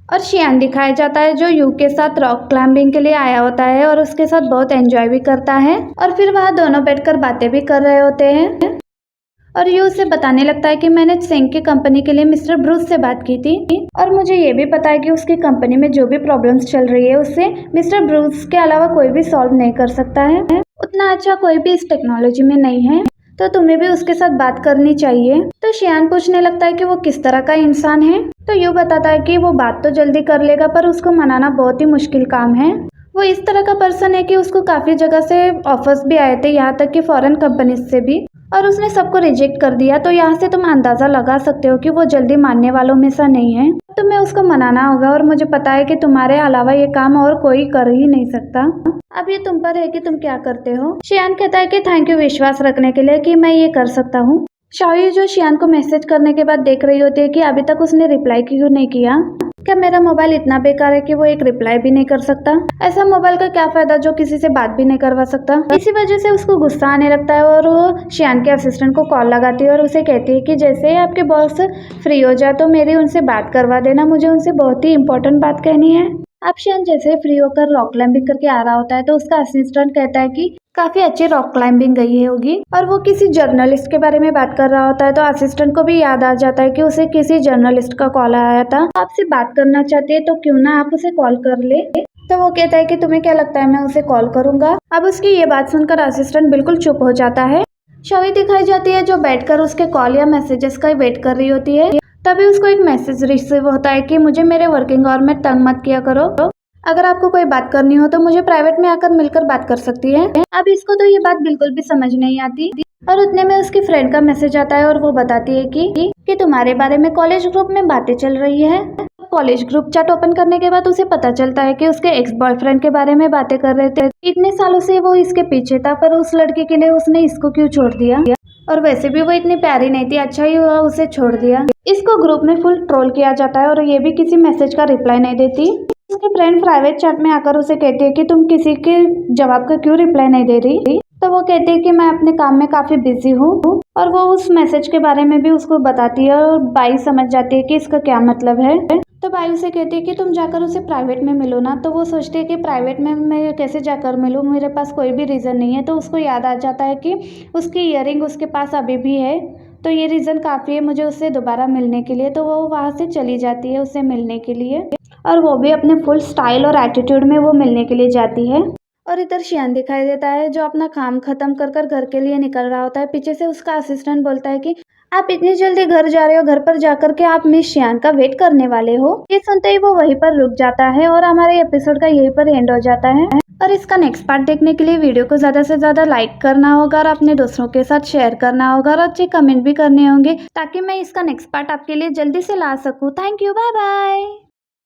और शियान दिखाया जाता है जो यू के साथ रॉक क्लाइंबिंग के लिए आया होता है और उसके साथ बहुत एंजॉय भी करता है, और फिर वह दोनों बैठकर बातें भी कर रहे होते हैं। और यू उसे बताने लगता है कि मैंने सेंग की कंपनी के लिए मिस्टर ब्रूस से बात की थी और मुझे ये भी पता है कि उसकी कंपनी में जो भी प्रॉब्लम्स चल रही है उससे मिस्टर ब्रूस के अलावा कोई भी सॉल्व नहीं कर सकता है। उतना अच्छा कोई भी इस टेक्नोलॉजी में नहीं है, तो तुम्हें भी उसके साथ बात करनी चाहिए। तो शियान पूछने लगता है कि वो किस तरह का इंसान है। तो यू बताता है कि वो बात तो जल्दी कर लेगा पर उसको मनाना बहुत ही मुश्किल काम है। वो इस तरह का पर्सन है कि उसको काफी जगह से ऑफर्स भी आए थे, यहाँ तक कि फॉरेन कंपनीज से भी, और उसने सबको रिजेक्ट कर दिया। तो यहाँ से तुम अंदाजा लगा सकते हो कि वो जल्दी मानने वालों में से नहीं है। तुम्हें उसको मनाना होगा और मुझे पता है कि तुम्हारे अलावा ये काम और कोई कर ही नहीं सकता। अब ये तुम पर है कि तुम क्या करते हो। शियान कहता है कि थैंक यू विश्वास रखने के लिए कि मैं ये कर सकता हूँ। शाओ जो शियान को मैसेज करने के बाद देख रही होती है कि अभी तक उसने रिप्लाई क्यों नहीं किया। क्या मेरा मोबाइल इतना बेकार है कि वो एक रिप्लाई भी नहीं कर सकता? ऐसा मोबाइल का क्या फायदा जो किसी से बात भी नहीं करवा सकता। इसी वजह से उसको गुस्सा आने लगता है और वो शियान के असिस्टेंट को कॉल लगाती है और उसे कहती है कि जैसे ही आपके बॉस फ्री हो जाए तो मेरी उनसे बात करवा देना, मुझे उनसे बहुत ही इंपॉर्टेंट बात कहनी है। अब शियान जैसे ही फ्री होकर रॉक क्लाइंबिंग करके आ रहा होता है तो उसका असिस्टेंट कहता है कि काफी अच्छी रॉक क्लाइंबिंग गई है होगी, और वो किसी जर्नलिस्ट के बारे में बात कर रहा होता है। तो असिस्टेंट को भी याद आ जाता है कि उसे किसी जर्नलिस्ट का कॉल आया था, आपसे बात करना चाहते हैं तो क्यों ना आप उसे कॉल कर ले। तो वो कहता है कि तुम्हें क्या लगता है मैं उसे कॉल करूंगा। अब उसकी ये बात सुनकर असिस्टेंट बिल्कुल चुप हो जाता है। शौवी दिखाई जाती है जो बैठकर उसके कॉल या मैसेजेस का वेट कर रही होती है। तभी उसको एक मैसेज रिसीव होता है कि मुझे मेरे वर्किंग आवर में तंग मत किया करो, अगर आपको कोई बात करनी हो तो मुझे प्राइवेट में आकर मिलकर बात कर सकती है। अब इसको तो ये बात बिल्कुल भी समझ नहीं आती, और उतने में उसकी फ्रेंड का मैसेज आता है और वो बताती है कि तुम्हारे बारे में कॉलेज ग्रुप में बातें चल रही है। कॉलेज ग्रुप चैट ओपन करने के बाद उसे पता चलता है कि उसके एक्स बॉयफ्रेंड के बारे में बातें कर रहे थे। इतने सालों से वो इसके पीछे था, पर उस लड़की के लिए उसने इसको क्यों छोड़ दिया, और वैसे भी वो इतनी प्यारी नहीं थी, अच्छा ही हुआ उसे छोड़ दिया। इसको ग्रुप में फुल ट्रोल किया जाता है और ये भी किसी मैसेज का रिप्लाई नहीं देती। उसकी फ्रेंड प्राइवेट चैट में आकर उसे कहती है कि तुम किसी के जवाब का क्यों रिप्लाई नहीं दे रही। तो वो कहती है कि मैं अपने काम में काफी बिजी हूँ, और वो उस मैसेज के बारे में भी उसको बताती है और बाई समझ जाती है कि इसका क्या मतलब है। तो बाई उसे कहती है कि तुम जाकर उसे प्राइवेट में मिलो ना। तो वो सोचती है कि प्राइवेट में मैं कैसे जाकर मिलूँ, मेरे पास कोई भी रीज़न नहीं है। तो उसको याद आ जाता है कि उसकी ईयरिंग उसके पास अभी भी है, तो ये रीज़न काफ़ी है मुझे उससे दोबारा मिलने के लिए। तो वो वहाँ से चली जाती है उससे मिलने के लिए, और वो भी अपने फुल स्टाइल और एटीट्यूड में वो मिलने के लिए जाती है। और इधर शियान दिखाई देता है जो अपना काम खत्म कर कर घर के लिए निकल रहा होता है। पीछे से उसका असिस्टेंट बोलता है कि आप इतनी जल्दी घर जा रहे हो, घर पर जाकर के आप मिस शियान का वेट करने वाले हो। ये सुनते ही वो वहीं पर रुक जाता है और हमारे एपिसोड का यहीं पर एंड हो जाता है। और इसका नेक्स्ट पार्ट देखने के लिए वीडियो को ज़्यादा से ज़्यादा लाइक करना होगा और अपने दोस्तों के साथ शेयर करना होगा और अच्छे कमेंट भी करने होंगे, ताकि मैं इसका नेक्स्ट पार्ट आपके लिए जल्दी से ला सकूँ। Thank you, bye bye.